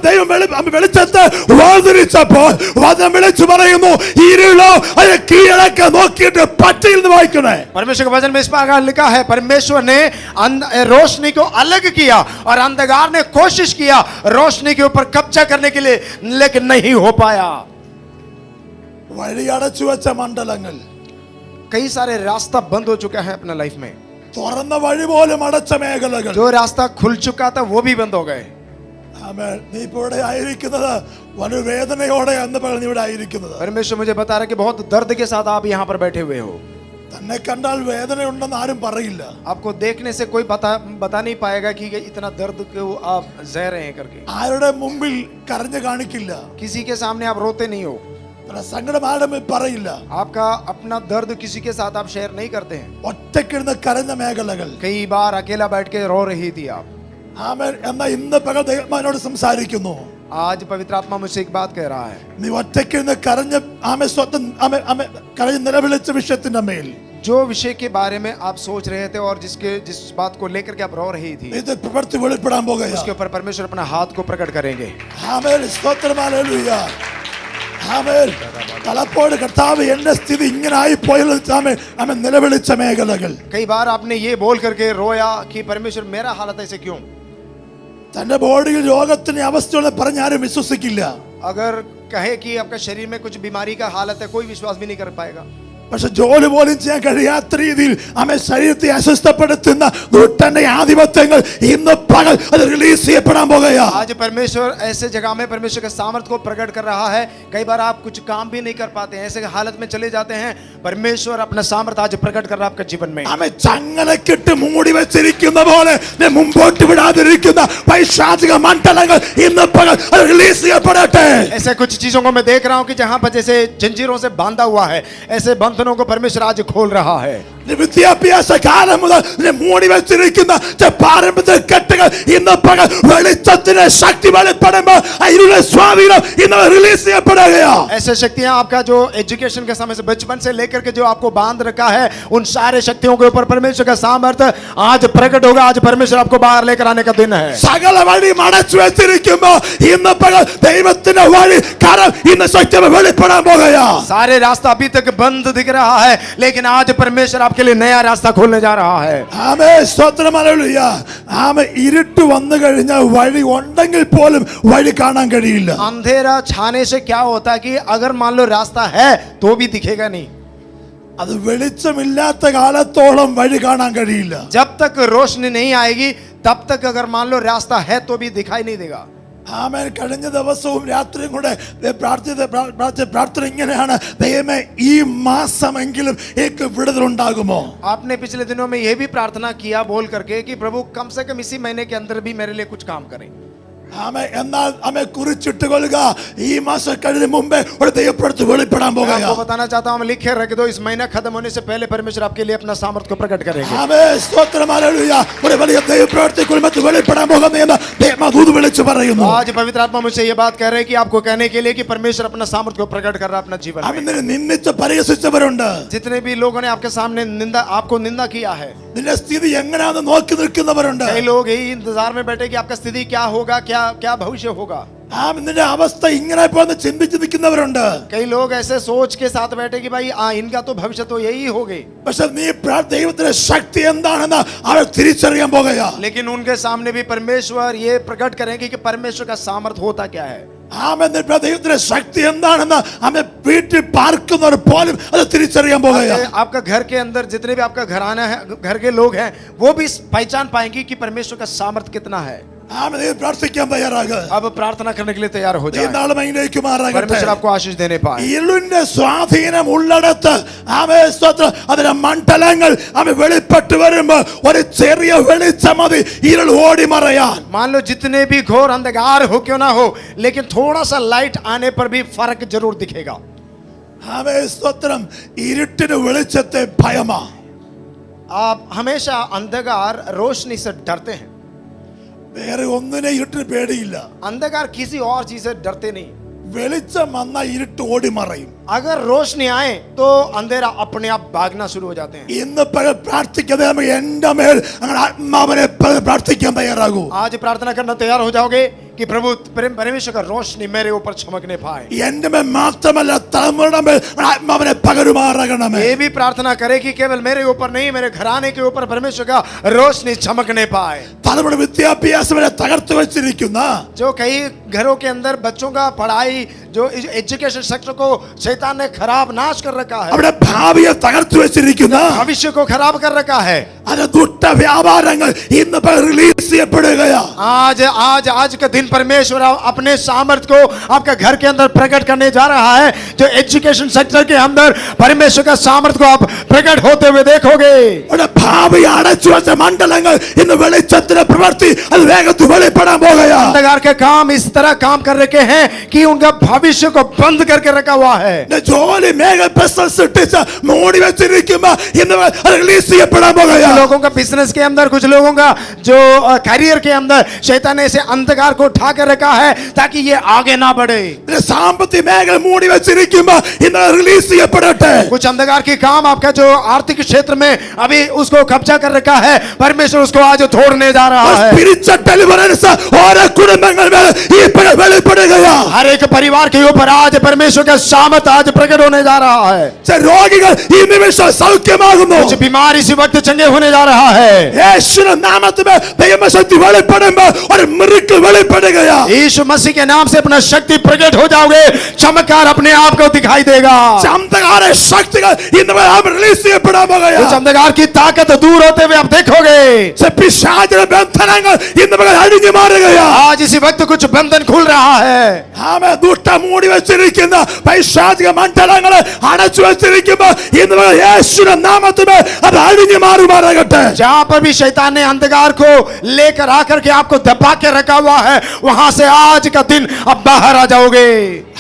ദൈവം വെളിച്ചത്തെ വേർതിരിച്ചപ്പോൾ വചനം വിളിച്ചു പറയുന്നു, ഇരുളോ അതിനെ കീഴടക്കാൻ നോക്കിയിട്ട് പച്ചയിൽ നിന്ന് വായിക്കണേ.
परमेश्वर के वचन में इस प्रकार लिखा है, परमेश्वर ने रोशनी को अलग किया और अंधकार ने कोशिश किया रोशनी के ऊपर कब्जा करने के लिए, लेकिन नहीं हो पाया.
വഴി അടച്ചു വെച്ച മണ്ഡലങ്ങൾ,
कई सारे रास्ता बंद हो चुका है अपना लाइफ में.
തുറന്ന വഴി പോലും അടച്ച മേഖലകൾ,
जो रास्ता खुल चुका था वो भी बंद हो गए.
ആമേൻ. നീ ഇപ്പോൾ ഇവിടെ ആയിരിക്കുന്നത് വളരെ വേദനയോടെ അന്ന് പകൽ നീ ഇവിടെ ആയിരിക്കുന്നത്.
परमेश्वर मुझे बता रहा है कि बहुत दर्द के साथ आप यहाँ पर बैठे हुए हो.
തന്നെ കണ്ടാൽ വേദനയുണ്ടെന്ന് ആരും പറയില്ല.
आपको देखने से कोई बता नहीं पाएगा कि इतना दर्द क्यों आप सह रहे हैं करके.
ആരുടെ മുമ്പിൽ കരഞ്ഞു കാണിക്കില്ല.
किसी के सामने आप रोते नहीं हो.
സങ്കടം ആരുടെ മുമ്പിൽ പറയില്ല.
आपका अपना दर्द किसी के साथ आप शेयर नहीं करते हैं.
ഒറ്റയ്ക്കിരുന്ന് കരഞ്ഞ മേഖലകൾ.
कई बार अकेला बैठ के रो रही थी आप.
ആമേൻ. എന്നാൽ ഇന്ന് പകൽ ദൈവമാനോട് സംസാരിക്കുന്നു.
आज पवित्र आत्मा मुझसे एक बात कह रहा है.
നീ ഒറ്റയ്ക്കിരുന്ന് കരഞ്ഞ ആമേ സ്വന്തം ആമേ ആമേ കരഞ്ഞ് നിലവിളിച്ച വിഷയത്തിന്റെ മേൽ
जो विषय के बारे में आप सोच रहे थे और जिस बात को लेकर के आप रो रही थी,
ഇത് പ്രവൃത്തി വെളിപ്പെടാൻ പോകുകയാ.
उसके ऊपर परमेश्वर अपना हाथ को प्रकट करेंगे.
ആമേൻ. സ്തോത്രം. ഹല്ലേലൂയ. ആമേൻ. പലപ്പോഴും കർത്താവ് എന്റെ സ്ഥിതി ഇങ്ങനെ ആയി പോയല്ലോ ആമേൻ ആമേൻ നിലവിളിച്ച മേഖലകൾ.
कई बार आपने ये बोल करके रोया कि परमेश्वर मेरा हालत ऐसे क्यों.
തന്റെ ബോഡിയിൽ രോഗത്തിന് അവസ്ഥയുള്ള പറഞ്ഞാരും വിശ്വസിക്കില്ല.
अगर कहे कि आपका शरीर में कुछ बीमारी का हालत है, कोई विश्वास भी नहीं कर पाएगा.
പക്ഷെ ജോലി പോലും ചെയ്യാൻ കഴിയാത്ത രീതിയിൽ ആമേൻ ശരീരത്തെ അസ്വസ്ഥപ്പെടുത്തുന്ന ദുഷ്ടന്റെ ആധിപത്യങ്ങൾ ഇന്ന് പകൽ അത് റിലീസ് ചെയ്യപ്പെടാൻ പോകുകയാ.
आज परमेश्वर ऐसे जगह में परमेश्वर के सामर्थ्य को प्रकट कर रहा है. कई बार आप कुछ काम भी नहीं कर पाते हैं, ऐसे हालत में चले जाते हैं. परमेश्वर अपना सामर्थ्य आज प्रकट कर रहा है आपके जीवन में.
ആമേൻ. ചങ്ങലക്കിട്ട് മൂടി വെച്ചിരിക്കുന്ന പോലെ മുമ്പോട്ട് വിടാതിരിക്കുന്ന പൈശാചിക മണ്ഡലങ്ങൾ ഇന്ന് പകൽ അത് റിലീസ് ചെയ്യപ്പെടട്ടെ.
ऐसे कुछ चीजों को मैं देख रहा हूं कि जहां पर जैसे जंजीरों से बांधा हुआ है, ऐसे बंधनों को परमेश्वर आज खोल रहा है.
വിദ്യാഭ്യാസ കാലം മുതൽ മൂടി വെച്ചിരിക്കുന്ന പാരമ്പര്യ കെട്ടുകൾ ഇന്ന് പകൽ വെളിച്ചത്തിന്റെ ശക്തി വെളിപ്പെടുമ്പോൾ ഇരുളെ സ്വാധീനം ഇന്ന് റിലീസ് ചെയ്യപ്പെടുകയാ.
ऐसे शक्तियां आपका जो एजुकेशन के समय से बचपन से लेकर के जो आपको बांध रखा है, उन सारे शक्तियों के ऊपर परमेश्वर का सामर्थ्य आज प्रकट होगा. आज परमेश्वर आपको बाहर लेकर आने का दिन है.
സകല വഴി മടച്ചു വെച്ചിരിക്കുമ്പോൾ ഇന്ന് പകൽ ദൈവത്തിന്റെ വഴി കരം ഇന്ന് ശക്തി വെളിപ്പെടാൻ പോകുകയാ.
सारे रास्ता अभी तक बंद दिख रहा है, लेकिन आज परमेश्वर आपके लिए नया रास्ता खोलने जा रहा है.
ആമേൻ. സ്തോത്രം. ഹല്ലേലൂയ. ആമേൻ. ഇരുട്ട് വന്നു കഴിഞ്ഞാൽ വഴി ഉണ്ടെങ്കിൽ പോലും വഴി കാണാൻ കഴിയില്ല.
अंधेरा छाने से क्या होता है कि अगर मान लो रास्ता है तो भी दिखेगा नहीं.
അത് വെളിച്ചമില്ലാത്ത കാലത്തോളം വഴി കാണാൻ കഴിയില്ല.
जब तक रोशनी नहीं आएगी तब तक अगर मान लो रास्ता है तो भी दिखाई नहीं देगा.
ആമേൻ. കഴിഞ്ഞ ദിവസവും രാത്രിയും കൂടെ പ്രാർത്ഥന ഇങ്ങനെയാണ്, ദൈവമേ ഈ മാസമെങ്കിലും എനിക്ക് വിടുതലുണ്ടാകുമോ.
आपने पिछले दिनों में यह भी प्रार्थना किया बोल करके कि प्रभु कम से कम इसी महीने के अंदर भी मेरे लिए कुछ काम करें.
ആമേൻ. എന്നാൽ ആമേ കുറിച്ചിട്ട് കൊള്ളുക, ഈ മാസം കഴിഞ്ഞ മുമ്പേ ഒരു ദൈവപ്രവൃത്തി വെളിപ്പെടാൻ
मैं
പോകുകയാ.
आपको बताना चाहता हूं, लिखे रख दो, इस महीना खत्म होने से पहले परमेश्वर आपके लिए अपना सामर्थ्य को प्रकट करेंगे.
ആമേൻ. സ്തോത്രം. ഹല്ലേലൂയ. ഒരു വലിയ ദൈവപ്രവൃത്തി കുടുംബത്തിൽ വെളിപ്പെടാൻ പോകുന്നതെന്ന് ദൈവദൂത് വിളിച്ചു പറയുന്നു.
आज पवित्र आत्मा मुझसे ये बात कह रहे हैं कि आपको कहने के लिए कि परमेश्वर अपना सामर्थ्य को प्रकट कर रहा है अपना जीवन में.
ആമേൻ. നിന്നെ നിന്ദിച്ച് പരിഹസിച്ചവരുണ്ട്.
जितने भी लोगों ने आपके सामने आपको निंदा किया है,
നിന്റെ സ്ഥിതി എങ്ങനെയാണെന്ന് നോക്കി നിൽക്കുന്നവരുണ്ട്.
कई लोग यही इंतजार में बैठे कि आपका स्थिति क्या होगा, क्या क्या भविष्य होगा.
നിന്റെ അവസ്ഥ ഇങ്ങനെ പോന്ന് ചിന്തിച്ച് നിൽക്കുന്നവരുണ്ട്.
कई लोग ऐसे सोच के साथ बैठे कि भाई इनका तो भविष्य तो यही हो गई.
പക്ഷെ നീ ദൈവത്തിന്റെ ശക്തി എന്താണെന്ന് അവർ തിരിച്ചറിയാൻ പോകുകയാ.
लेकिन उनके सामने भी परमेश्वर ये प्रकट करेंगे कि परमेश्वर का सामर्थ्य होता क्या है.
ആമേൻ. ദൈവത്തിന്റെ ശക്തി എന്താണെന്ന് ആമേ വീട്ടിൽ പാർക്കുന്നവർ പോലും അത് തിരിച്ചറിയാൻ പോകുകയാ.
आपका घर के अंदर जितने भी आपका घराना है, घर के लोग हैं, वो भी पहचान पाएंगे कि परमेश्वर का सामर्थ्य कितना है.
ആമേൻ. നീ പ്രാർത്ഥിക്കാൻ തയ്യാറാകുക.
अब प्रार्थना करने के लिए तैयार हो
ഈ
जाए.
നാളും അതിലേക്ക് മാറാകട്ടെ.
परमेश्वर आपको आशीष देने पाए.
ഇരുളിന്റെ സ്വാധീനം ഉള്ളിടത്ത് ആമേൻ സ്തോത്രം അതിന്റെ മണ്ഡലങ്ങൾ ആമേൻ വെളിപ്പെട്ട് വരുമ്പോൾ ഒരു ചെറിയ വെളിച്ചം മതി ഇരുൾ ഓടി മറയാൻ.
मान लो जितने भी घोर अंधकार हो क्यों ना हो, लेकिन थोड़ा सा लाइट आने पर भी फर्क जरूर दिखेगा.
ആമേൻ സ്തോത്രം. ഇരുട്ടിന് വെളിച്ചത്തെ ഭയമാ.
आप हमेशा अंधकार रोशनी से डरते हैं.
വേറെ ഒന്നിനെ ഇരുട്ടിന് പേടിയില്ല.
अंधकार किसी और चीज से डरते नहीं.
വെളിച്ചം വന്ന ഇരുട്ട് ഓടി മറയും.
अगर रोशनी आए तो अंधेरा अपने आप भागना शुरू हो जाते हैं.
ഇന്ന് പകൽ പ്രാർത്ഥിക്കാതെ എന്റെ മേൽ അങ്ങനെ ആത്മാവിനെ പ്രാർത്ഥിക്കാൻ തയ്യാറാകൂ.
आज प्रार्थना करना तैयार हो जाओगे कि प्रभु परमेश्वर का रोशनी मेरे ऊपर चमकने पाए.
എന്റെ മേൽ മാത്രമല്ല തലമുറയുടെ മേൽ ആത്മാവിനെ പകരുമാറാകണമേ.
ये भी प्रार्थना करे कि केवल मेरे ऊपर नहीं, मेरे घराने के ऊपर परमेश्वर का रोशनी चमकने पाए.
തലമുറ വിദ്യാഭ്യാസം വരെ തകർത്തു വെച്ചിരിക്കുന്ന
जो कई घरों के अंदर बच्चों का पढ़ाई, जो एजुकेशन सेक्टर को शैतान ने खराब नाश कर रखा है,
അവിടെ ഭാവിയെ തകർത്തു വെച്ചിരിക്കുന്ന
भविष्य को खराब कर रखा है.
അത് ദുഷ്ട വ്യാപാരങ്ങൾ ഇന്ന് റിലീസ് ചെയ്യപ്പെടുകയാ.
आज का दिन परमेश्वर अपने सामर्थ को आपके घर के अंदर प्रकट करने जा रहा है. जो एजुकेशन सेक्टर के अंदर परमेश्वर का सामर्थ को आप प्रकट होते हुए देखोगे.
അവിടെ ഭാവി അടച്ചു വെച്ച മണ്ഡലങ്ങൾ ഇന്ന് വെളിച്ചത്തിന്റെ പ്രവൃത്തി അത് വേഗത്തിൽ വെളിപ്പെടാൻ പോകുകയാ.
अंधकार के काम इस तरह काम कर रखे हैं कि उनका भविष्य को बंद करके रखा हुआ है.
ജോലി മേഖല ബിസിനസ് ഇട്ടിച്ച് മൂടി വെച്ചിരിക്കുമ്പോ ഇന്ന് റിലീസ് ചെയ്യപ്പെടാൻ പോകുകയാ.
लोगों का बिजनेस के अंदर, कुछ लोगों का जो करियर के अंदर शैतान ने ऐसे अंधकार को उठा कर रखा है ताकि ये आगे ना बढ़े.
സാമ്പത്തിക മേഖല മൂടി വെച്ചിരിക്കുമ്പോ ഇന്ന് റിലീസ് ചെയ്യപ്പെടട്ടെ.
कुछ अंधकार की काम आपका जो आर्थिक क्षेत्र में अभी उसको कब्जा कर रखा है, परमेश्वर उसको आज तोड़ने जा रहा है.
സ്പിരിച്വൽ ഡെലിവറൻസ് ഓരോ കുടുംബങ്ങൾ മേൽ ഈ വെളിപ്പെടുകയാ.
हर एक परिवार के ऊपर आज परमेश्वर का सामर्थ आज प्रकट होने जा रहा है.
ചില രോഗികൾ ഈ നിമിഷം സൗഖ്യമാകുന്നു.
कुछ बीमार इसी वक्त चंगे होने जा रहा है.
യേശുവിന്റെ നാമത്തിൽ ദൈവശക്തി വെളിപ്പെടുമ്പോൾ ഒരു മിറക്കിൾ വെളിപ്പെടുകയാ.
यीशु मसीह के नाम से अपना शक्ति प्रकट हो जाओगे, चमत्कार अपने आप को दिखाई देगा.
അന്ധകാര ശക്തികൾ ഇന്ന് റിലീസ് ചെയ്യപ്പെടാൻ പോകുകയാ.
कुछ अंधकार की ताकत दूर होते हुए आप देखोगे.
പിശാചിന്റെ ബന്ധനങ്ങൾ ഇന്ന് അഴിഞ്ഞു മാറുകയാ.
आज इसी वक्त कुछ बंधन खुल रहा है.
ആമേ ദുഷ്ട മൂടി വെച്ചിരിക്കുന്ന പൈശാചിക മണ്ഡലങ്ങളെ അടച്ചു വെച്ചിരിക്കുമ്പോ ഇന്ന് യേശുവിന്റെ നാമത്തിൽ അത് അഴിഞ്ഞു മാറുമാറാകട്ടെ.
जहां पर भी शैतान ने अंधकार को लेकर आकर के आपको दबा के रखा हुआ है, वहां से आज का दिन अब बाहर आ जाओगे.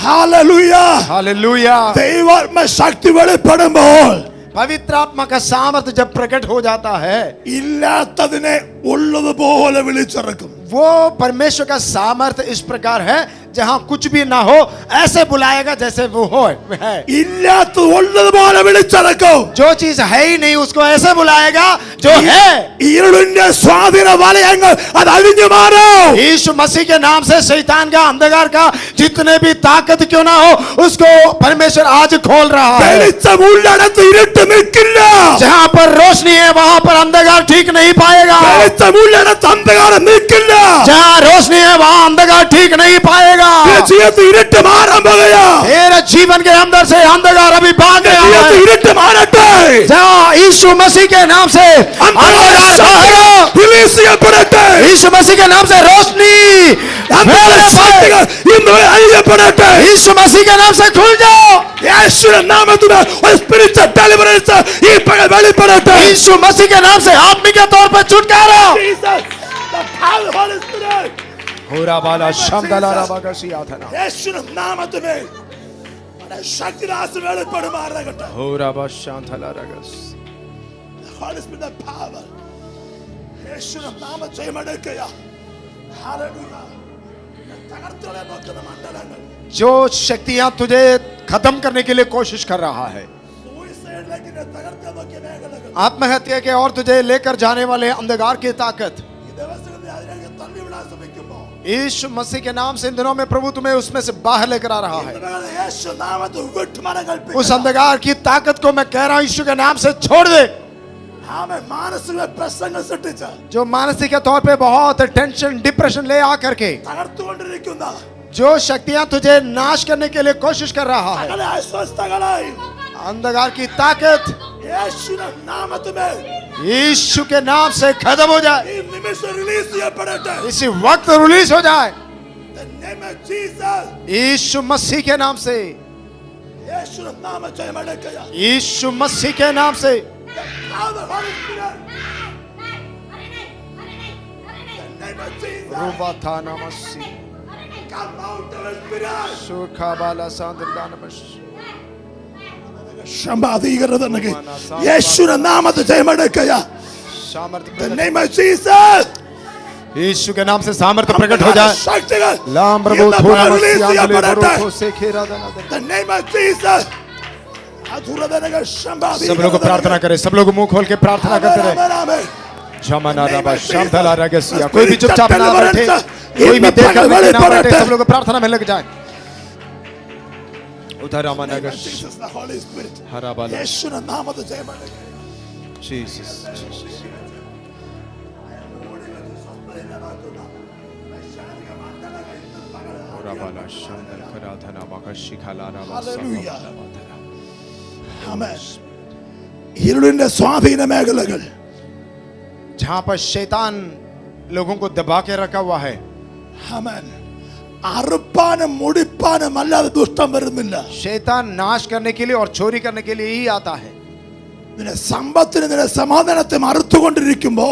ഹല്ലേലൂയ.
हालेलुया.
ദൈവാത്മ ശക്തി വെളിപ്പെടുമ്പോൾ
पवित्र आत्मा का सामर्थ्य जब प्रकट हो जाता है,
ഇല്ലാത്തതിനെ ഉള്ളതുപോലെ വിളിച്ചിറക്കും.
वो परमेश्वर का सामर्थ्य इस प्रकार है, जहां कुछ भी ना हो ऐसे बुलाएगा जैसे वो हो है.
ഇല്ലാത്തത് ഉള്ളതുപോലെ വിളിച്ചിറക്കും.
जो चीज है ही नहीं उसको ऐसे बुलाएगा जो है.
ഇരുളിന്റെ സ്വാധീന വലയങ്ങൾ അത് അഴിഞ്ഞു മാറും.
यीशु मसीह के नाम से शैतान का, अंधकार का जितने भी ताकत क्यों ना हो, उसको परमेश्वर आज खोल रहा है.
വെളിച്ചം ഉള്ളിടത്ത് ഇരുട്ട് നിൽക്കില്ല.
जहां पर रोशनी है वहां पर अंधकार ठीक नहीं पाएगा.
വെളിച്ചം ഉള്ളിടത്ത് അന്ധകാരം നിൽക്കില്ല.
जहां रोशनी है वहां अंधकार ठीक नहीं पाएगा.
ജീവിതത്തിൽ ഇരുട്ട് മാറാൻ പോകുകയാ.
तेरे जीवन के अंदर से अंधकार अभी भाग गया
ജീവിതത്തിൽ
है.
ഇരുട്ട് മാറട്ടെ.
जहां यीशु मसीह के नाम से अंधकार बाहर हो.
റിലീസ് ചെയ്യപ്പെടട്ടെ.
यीशु मसीह के नाम से रोशनी
അന്ധകാര ശക്തികൾ ഇന്ന് അഴിയപ്പെടട്ടെ.
यीशु मसीह के नाम से खुल जाओ.
യേശുവിന്റെ നാമത്തിൽ ഒരു സ്പിരിച്വൽ ഡെലിവറൻസ് ഈ പകൽ വെളിപ്പെടട്ടെ.
यीशु मसीह के नाम से आत्मिक तौर पर छुटकारा.
Jesus, the power of the Holy Spirit.
होरा बाला शमदला रबागा सियाथना.
യേശുവിന്റെ നാമത്തിൽ ശക്തിദാസം വെളിപ്പെടുമാറാകട്ടെ.
होरा बा शांतला रगस.
Holy Spirit, the power. യേശുവിന്റെ നാമം ജയമെടുക്കുക. Hallelujah. തകർത്തുകളെ നോക്കുന്ന മണ്ഡലങ്ങൾ.
जो शक्तियां तुझे खत्म करने के लिए कोशिश कर रहा है,
Suicide लेकिन തകർത്തുകളെ നോക്കിയ മേഖലകൾ.
आत्महत्या के और तुझे लेकर जाने वाले अंधकार की ताकत,
ഈ ദിവസങ്ങളിൽ അതിനെ തള്ളിവിടാൻ ശ്രമിക്കുമ്പോൾ
यीशु मसीह के नाम से इन दिनों में प्रभु तुम्हें उसमें से बाहर लेकर आ रहा है.
യേശു നാമത്തിൽ വിട്ടുമാറാൻ കൽപ്പിക്കുന്നു.
उस अंधकार की ताकत को मैं कह रहा हूं, यीशु के नाम से छोड़ दे.
ആമേൻ. മാനസിക പ്രശ്നങ്ങൾ സൃഷ്ടിച്ച
जो मानसिक तौर पे बहुत टेंशन, डिप्रेशन ले आकर के
തകർത്തുകൊണ്ടിരിക്കുന്ന
जो शक्तियां तुझे नाश करने के लिए कोशिश कर रहा है,
സകല അസ്വസ്ഥകളായി
अंधकार की ताकत
യേശുവിന്റെ നാമത്തിൽ
यीशु के नाम से खत्म हो जाए.
ഈ നിമിഷം റിലീസ് ചെയ്യപ്പെടട്ടെ.
इसी वक्त रिलीज हो जाए.
The name of Jesus.
यीशु मसीह के नाम से,
യേശുവിന്റെ നാമം ജയമെടുക്കുക.
यीशु मसीह के नाम से.
The power of the Holy Spirit. The name of Jesus.
रुबाथाना Masih
Come out of the spirit.
सुखाबाला सांद्रदानमश.
ക്ഷമാധീകരണം നൽകി. യേശുവിന്റെ നാമത്തിൽ ജയമെടുക്കുക.
सामर्थ्य
The
प्रकट.
name of Jesus.
यीशु के नाम से सामर्थ्य प्रकट हो जाए.
ശക്തികൾ
लाम प्रभु
ഇന്ന്
थोड़ा
release ചെയ്യപ്പെടട്ടെ.
से खेरा दाना दे.
The name of Jesus. അധുരതനക
सब लोग प्रार्थना करें, सब लोग मुंह खोल के प्रार्थना करते रहे.
ആമേൻ.
जमाना रबा शामदला रगसिया. कोई भी चुपचाप ना बैठे, कोई भी देखकर ना बैठे, सब लोग प्रार्थना में लग जाए. ഉദരമനഗ
Jesus, the Holy Spirit.
ഹരബല
യേശുവിന്റെ നാമത്തിൽ ജയമെടുക്കുക.
ജീസസ് ജീസസ് റബല ശാന്തൽ ഖരാധന മകശിഖലാന
Hallelujah. ആമേൻ. ഇരുളിന്റെ സ്വാധീന മേഖലകൾ
जहां पर शैतान लोगों को दबा के रखा हुआ है,
ആമേൻ. അറുപ്പാനും മുടിപ്പാനും അല്ലാതെ ദുഷ്ടം വരുന്നില്ല.
शैतान नाश करने के लिए और चोरी करने के लिए ही आता है.
നിന്റെ സമ്പത്തിന് നിന്റെ സമാധാനത്തെ മറുത്തുകൊണ്ടിരിക്കുമ്പോ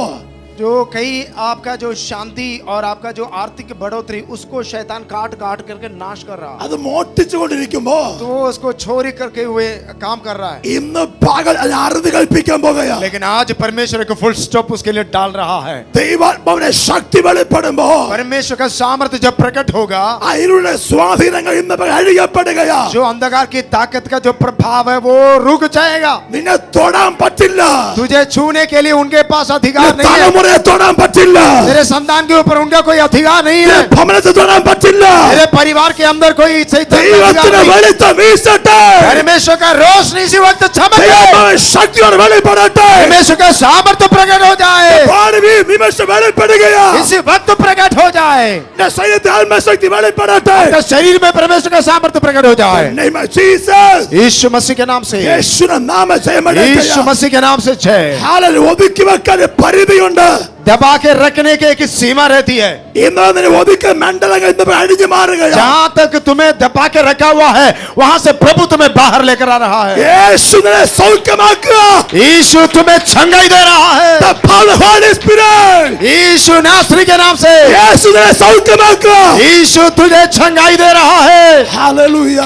जो कई आपका जो शांति और आपका जो आर्थिक बढ़ोतरी उसको शैतान काट काट करके नाश कर रहा है,
അത് മോഷ്ടിച്ചുകൊണ്ടിരിക്കുമ്പോ
तो वो उसको चोरी करके हुए काम कर रहा है.
ഇന്ന് പകൽ അതിന് അറുതി കൽപ്പിക്കാൻ പോകുകയാ.
लेकिन आज परमेश्वर को फुल स्टॉप उसके लिए डाल रहा है.
ദൈവാത്മാവിന്റെ ശക്തി വെളിപ്പെടുമ്പോ
परमेश्वर का सामर्थ्य जब प्रकट होगा,
ആ ഇരുളിന്റെ സ്വാധീനങ്ങൾ ഇന്ന് പകൽ അഴിയപ്പെടുകയാ.
जो अंधकार की ताकत का जो प्रभाव है वो रुक जाएगा.
നിന്നെ തൊടാൻ പറ്റില്ല.
तुझे छूने के लिए उनके पास अधिकार
നിന്റെ
नहीं है.
തലമുറയെ തൊടാൻ പറ്റില്ല.
तेरे संतान के ऊपर उनका कोई अधिकार नहीं है.
നിന്റെ ഭവനത്തെ തൊടാൻ പറ്റില്ല.
तेरे परिवार के अंदर कोई सैतान का अधिकार
ദൈവത്തിന്റെ
नहीं.
വെളിച്ചം വീശട്ടെ.
परमेश्वर का रोशनी इसी वक्त चमके.
ദൈവത്തിന്റെ ശക്തിയോടെ വെളിപ്പെടട്ടെ.
परमेश्वर का सामर्थ्य प्रकट हो जाए.
ഭാവി നിമിഷം വെളിപ്പെടുകയാ.
इसी वक्त प्रकट हो जाए.
നിന്റെ ശരീരത്തിൽ ആത്മശക്തി വെളിപ്പെടട്ടെ.
आपका शरीर में परमेश्वर का सामर्थ्य प्रकट हो जाए.
name of Jesus.
यीशु मसीह के नाम से,
യേശുവിന്റെ നാമത്തിൽ ജയമെടുക്കുക.
यीशु मसीह के नाम से जय.
ഹല്ലേലൂയ. ഒതുക്കി വെക്കാൻ പരിധിയുണ്ട്.
दबा के रखने की एक सीमा रहती है.
ഇന്ന് നിന്നെ ഒതുക്കി മണ്ഡലങ്ങൾ ഇന്ന് അഴിഞ്ഞു മാറുകയാ.
जहां तक तुम्हें दबा के रखा हुआ है वहां से प्रभु तुम्हें बाहर लेकर आ रहा है.
യേശു നിന്നെ സൗഖ്യമാക്കുക.
यीशु तुम्हें छंगाई दे रहा है.
The power of the Holy Spirit.
यीशु नासरी के नाम से,
യേശു നിന്നെ സൗഖ്യമാക്കുക.
यीशु तुझे छंगाई दे रहा है.
ഹല്ലേലൂയ.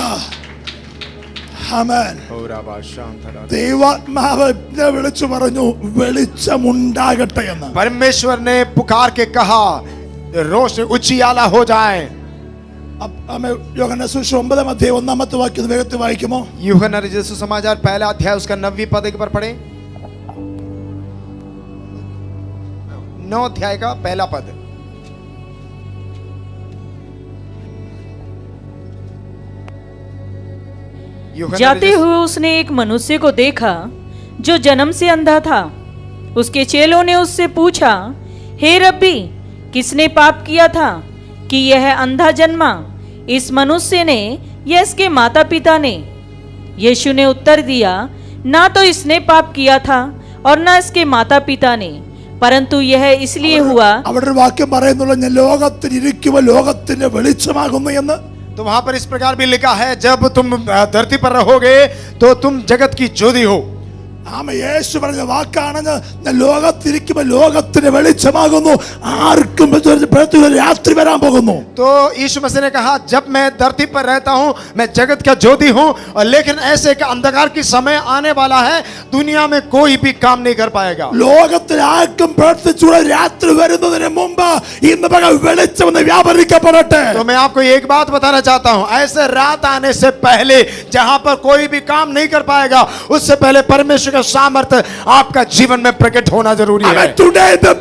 ആമേൻ. ദൈവാത്മാവ് എന്നെ വിളിച്ചു പറഞ്ഞു വെളിച്ചമുണ്ടാകട്ടെ എന്ന്.
परमेश्वर ने पुकार के कहा रोशनी उजियाला हो जाए.
യോഹന്നാൻ സുവിശേഷം 9-ാം അധ്യായം 1-ാമത്തെ വാക്യം വേഗത്തിൽ വായിക്കുമോ?
यूहन्ना रचित सुसमाचार पहला अध्याय उसका 9वीं पद एक बार पढ़े. 9 अध्याय का पहला पद.
जाते हुए उसने एक मनुष्य को देखा जो जन्म से अंधा था. उसके चेलों ने उससे पूछा, हे रब्बी, किसने पाप किया था कि यह अंधा जन्मा, इस मनुष्य ने या इसके माता पिता ने? यीशु ने उत्तर दिया, ना तो इसने पाप किया था और ना इसके माता पिता ने, परंतु यह इसलिए हुआ.
അവിടെ ഒരു വാക്യം പറയുന്നുള്ള ഞാൻ ലോകത്തിൽ ഇരിക്കുമ്പോൾ ലോകത്തിന്റെ വെളിച്ചമാകുന്നു എന്ന്.
तो वहां पर इस प्रकार भी लिखा है, जब तुम धरती पर रहोगे तो तुम जगत की ज्योति हो.
ആമ യേശു പറഞ്ഞ വാക്കാണ് ഞാൻ ലോകത്തിരിക്കുമ്പോൾ ലോകത്തിന്റെ വെളിച്ചമാകുന്നു. ആർക്കും രാത്രി വരാൻ പോകുന്നു.
तो यीशु मसीह ने कहा, जब मैं धरती पर रहता हूं मैं जगत का ज्योति हूं, और लेकिन ऐसे एक अंधकार की समय आने वाला है दुनिया में कोई भी काम नहीं कर पाएगा.
ലോകത്തിൽ ആർക്കും പ്രവർത്തിച്ചുള്ള രാത്രി വരുന്നതിന് മുമ്പ് ഇന്ന് പകൽ വെളിച്ചം ഒന്ന് വ്യാപരിക്കപ്പെടട്ടെ.
तो मैं आपको एक बात बताना चाहता हूं, ऐसे रात आने से पहले जहां पर कोई भी काम नहीं कर पाएगा उससे पहले परमेश्वर का सामर्थ्य आपका जीवन में प्रकट होना जरूरी है.
Today the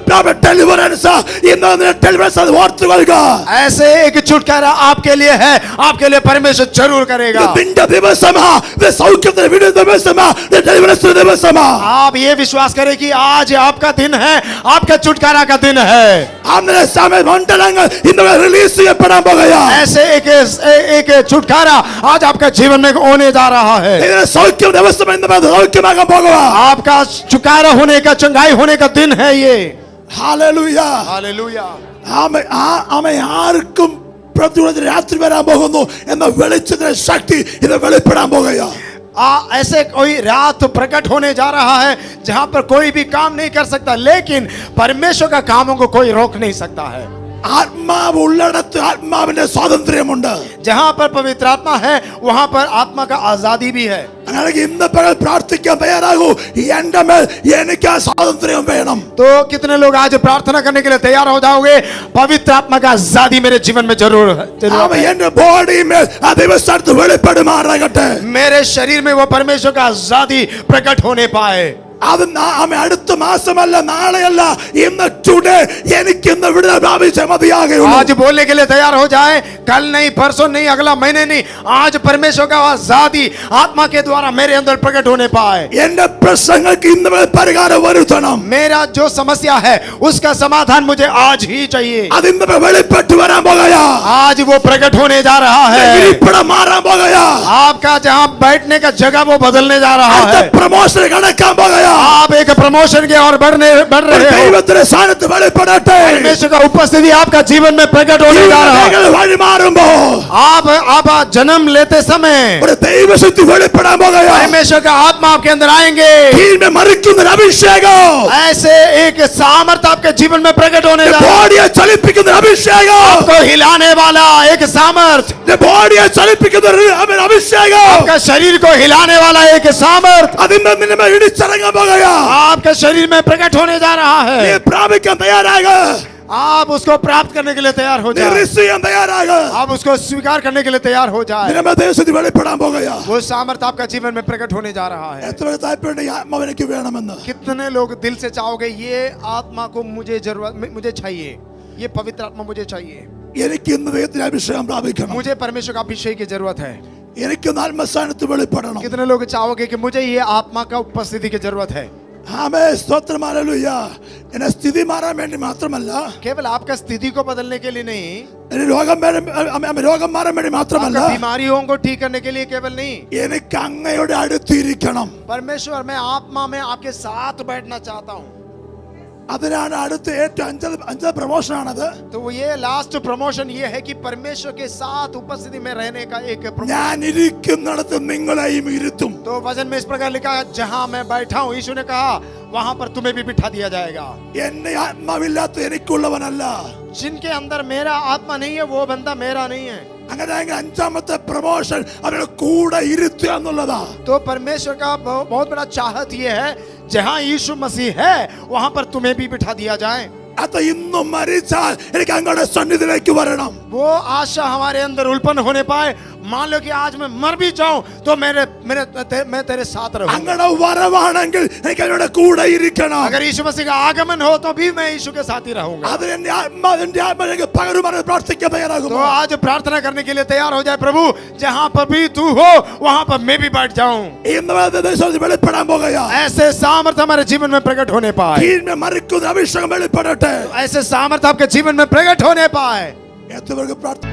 deliverance ഇന്ന് deliverance ഓർത്തുകൊള്ളുക.
ऐसे एक छुटकारा आपके लिए है, आपके लिए परमेश्वर जरूर करेगा.
നിന്റെ ദിവസമാ, ഇത് സൗഖ്യത്തിന്റെ വീട് ദിവസമാ, ഇത് deliverance ദിവസമാ.
आप ये विश्वास करें कि आज आपका दिन है, आपका छुटकारा का दिन है.
ആമേൻ. സമയ മണ്ഡലങ്ങൾ ഇന്ന് റിലീസ് ചെയ്യപ്പെടാൻ പോകുകയാ.
ऐसे एक छुटकारा आज आपका जीवन में होने जा रहा है.
ഇത് സൗഖ്യം ദിവസം ഇന്ന് സൗഖ്യമാകാൻ പോകുക.
आपका छुटकारा होने का, चंगाई होने का दिन है ये.
ഹല്ലേലൂയ.
हालेलुया.
ആമേൻ. ആർക്കും പ്രതികൂലത്തിൽ രാത്രി വരാൻ പോകുന്നു എന്ന വെളിച്ചത്തിന്റെ ശക്തി ഇത് വെളിപ്പെടാൻ പോകുകയാ.
ऐसे कोई रात प्रकट होने जा रहा है जहां पर कोई भी काम नहीं कर सकता, लेकिन परमेश्वर का कामों को कोई रोक नहीं सकता है.
ആത്മാവ് ഉള്ളിടത്ത് ആത്മാവിന്റെ സ്വാതന്ത്ര്യമുണ്ട്.
जहां पर पवित्र आत्मा है वहां पर आत्मा का आजादी भी है.
അങ്ങനെ ഇന്ന് പകൽ പ്രാർത്ഥിക്കാൻ തയ്യാറാകൂ. എന്റെ മേൽ എനിക്ക് ആ സ്വാതന്ത്ര്യം വേണം.
तो कितने लोग आज प्रार्थना करने के लिए तैयार हो जाओगे? पवित्र आत्मा का आजादी मेरे जीवन में जरूर है.
എന്റെ ബോഡി മേൽ ആ ദൈവസ്ഥലത്ത് വെളിപ്പെടുമാറാകട്ടെ.
मेरे शरीर में वो परमेश्वर का आजादी प्रकट होने पाए.
അത് ആമേ അടുത്ത മാസമല്ല, നാളെയല്ല, ഇന്ന് ടുഡേ എനിക്ക് ഇന്ന് വിടുതൽ പ്രാപിച്ചേ മതിയാകുള്ളൂ.
आज बोलने के लिए तैयार हो जाए, कल नहीं, परसों नहीं, अगला महीने नहीं, आज परमेश्वर का आजादी आत्मा के द्वारा मेरे अंदर प्रकट होने पाए.
എന്റെ പ്രശ്നങ്ങൾക്ക് ഇന്ന് പരിഹാരം വരുത്തണം.
मेरा जो समस्या है उसका समाधान मुझे आज ही चाहिए.
അതിന്ന് വെളിപ്പെട്ട് വരാൻ പോകുകയാ.
आज वो प्रकट होने जा रहा है.
ഇരിപ്പിടം മാറാൻ പോകുകയാ.
आपका जहां बैठने का जगह वो बदलने जा रहा
അടുത്ത
है.
പ്രമോഷൻ കടക്കാൻ പോകുകയാ.
आप एक प्रमोशन के और बढ़ रहे हो.
ദൈവത്തിന്റെ സാന്നിധ്യം വെളിപ്പെടട്ടെ.
परमेश्वर का उपस्थिति आपका जीवन में प्रकट होने जा रहा है.
വഴി മാറുമ്പോ
आप जन्म लेते समय
ഒരു ദൈവശക്തി വെളിപ്പെടാൻ പോകുകയാ.
परमेश्वर का आत्मा आपके अंदर आएंगे.
കീഴ്മേ മറിക്കുന്ന ഒരു അഭിഷേകം.
ऐसे एक सामर्थ आपके जीवन में प्रकट होने जा रहा है.
ബോഡിയെ ചലിപ്പിക്കുന്ന ഒരു അഭിഷേകം.
आपको हिलाने वाला एक सामर्थ,
ബോഡിയെ ചലിപ്പിക്കുന്ന ഒരു അഭിഷേകം.
आपका शरीर को हिलाने वाला एक सामर्थ
അതിന്മേൽ നിന്നെ ഇടിച്ചിറങ്ങാൻ പോകുകയാ.
आपके शरीर में प्रकट होने जा रहा
നീ
है.
പ്രാപിക്കാൻ തയ്യാറാക.
आप उसको प्राप्त करने के लिए तैयार हो
നീ
जाए.
റിസീവ് ചെയ്യാൻ തയ്യാറാക.
आप उसको स्वीकार करने के लिए तैयार हो जाए.
നിന്നെ ദൈവശക്തി വെളിപ്പെടാൻ പോകുകയാ.
वो सामर्थ आपका जीवन में प्रकट होने जा रहा है.
എത്ര പേർക്ക് താല്പര്യമുണ്ട് ഈ ആത്മാവ് എനിക്ക് വേണമെന്ന്?
कितने लोग दिल से चाहोगे ये आत्मा को मुझे चाहिए, ये पवित्र आत्मा मुझे चाहिए,
എനിക്ക് ഇന്ന് ദൈവത്തിന്റെ അഭിഷേകം പ്രാപിക്കണം.
मुझे परमेश्वर का अभिषेक की जरूरत है.
എനിക്കൊന്ന് ആത്മസാന്നിധ്യം വെളിപ്പെടണം.
कितने लोग चाहोगे कि मुझे ये आत्मा का उपस्थिति की जरूरत है.
ആമേൻ, സ്തോത്രം, ഹല്ലേലൂയ. എന്നെ സ്ഥിതി മാറാൻ വേണ്ടി മാത്രമല്ല,
केवल आपका स्थिति को बदलने के लिए नहीं,
എന്നെ രോഗം മാറാൻ വേണ്ടി മാത്രമല്ല,
आपका बीमारियों को ठीक करने के लिए केवल नहीं.
എനിക്ക് അങ്ങയുടെ അടുത്തിരിക്കണം.
परमेश्वर, मैं आत्मा में आपके साथ बैठना चाहता हूँ.
അതിനാണ് അടുത്ത ഏറ്റവും അഞ്ചാം പ്രമോഷൻ ആണത്.
तो ये लास्ट प्रमोशन ये है कि परमेश्वर के साथ उपस्थिति में रहने का एक promotion.
ഞാൻ ഇരിക്കുന്നിടത്ത് നിങ്ങളെയും ഇരുത്തും.
तो वचन में इस प्रकार लिखा है, जहां मैं बैठा हूं, यीशु ने कहा वहां पर तुम्हें भी बिठा दिया जाएगा.
എന്നെ ആത്മാവില്ലാത്ത എനിക്കുള്ളവനല്ല.
जिनके अंदर मेरा आत्मा नहीं है वो बंदा मेरा नहीं है.
അങ്ങനെ അഞ്ചാമത്തെ പ്രമോഷൻ അവരുടെ കൂടെ ഇരുത്തുക എന്നുള്ളതാ.
तो परमेश्वर का बहुत बड़ा चाहत ये है, जहां यीशु मसीह है वहां पर तुम्हें भी बिठा दिया जाए.
അത് ഇന്നും മരിച്ചാൽ എനിക്ക് അങ്ങയുടെ സന്നിധിയിലേക്ക് വരണം.
वो आशा हमारे अंदर उल्पन्न होने पाए. मान लो कि आज मैं मर भी जाऊं तो मैं तेरे साथ रहूंगा.
അങ്ങയുടെ വരവാണെങ്കിൽ എനിക്ക് അങ്ങയുടെ കൂടെ ഇരിക്കണം.
अगर यीशु मसीह का आगमन हो तो भी मैं यीशु के साथ ही रहूंगा.
അതിന് എന്റെ ആത്മാവിലേക്ക് പകരുമാറി പ്രാർത്ഥിക്കാൻ
तो
തയ്യാറാകുമോ?
आज प्रार्थना करने के लिए तैयार हो जाए. प्रभु, जहां पर भी तू हो वहां पर मैं भी बैठ जाऊं.
ഇന്ന് ദൈവശക്തി വെളിപ്പെടാൻ പോകുകയാ.
ऐसे सामर्थ हमारे जीवन में प्रकट होने पाए.
കീഴ്മേ മറിക്കുന്ന അഭിഷേകം വെളിപ്പെടട്ടെ.
ऐसे सामर्थ आपके जीवन में प्रकट होने पाए.
എത്ര പേർക്ക് പ്രാർത്ഥന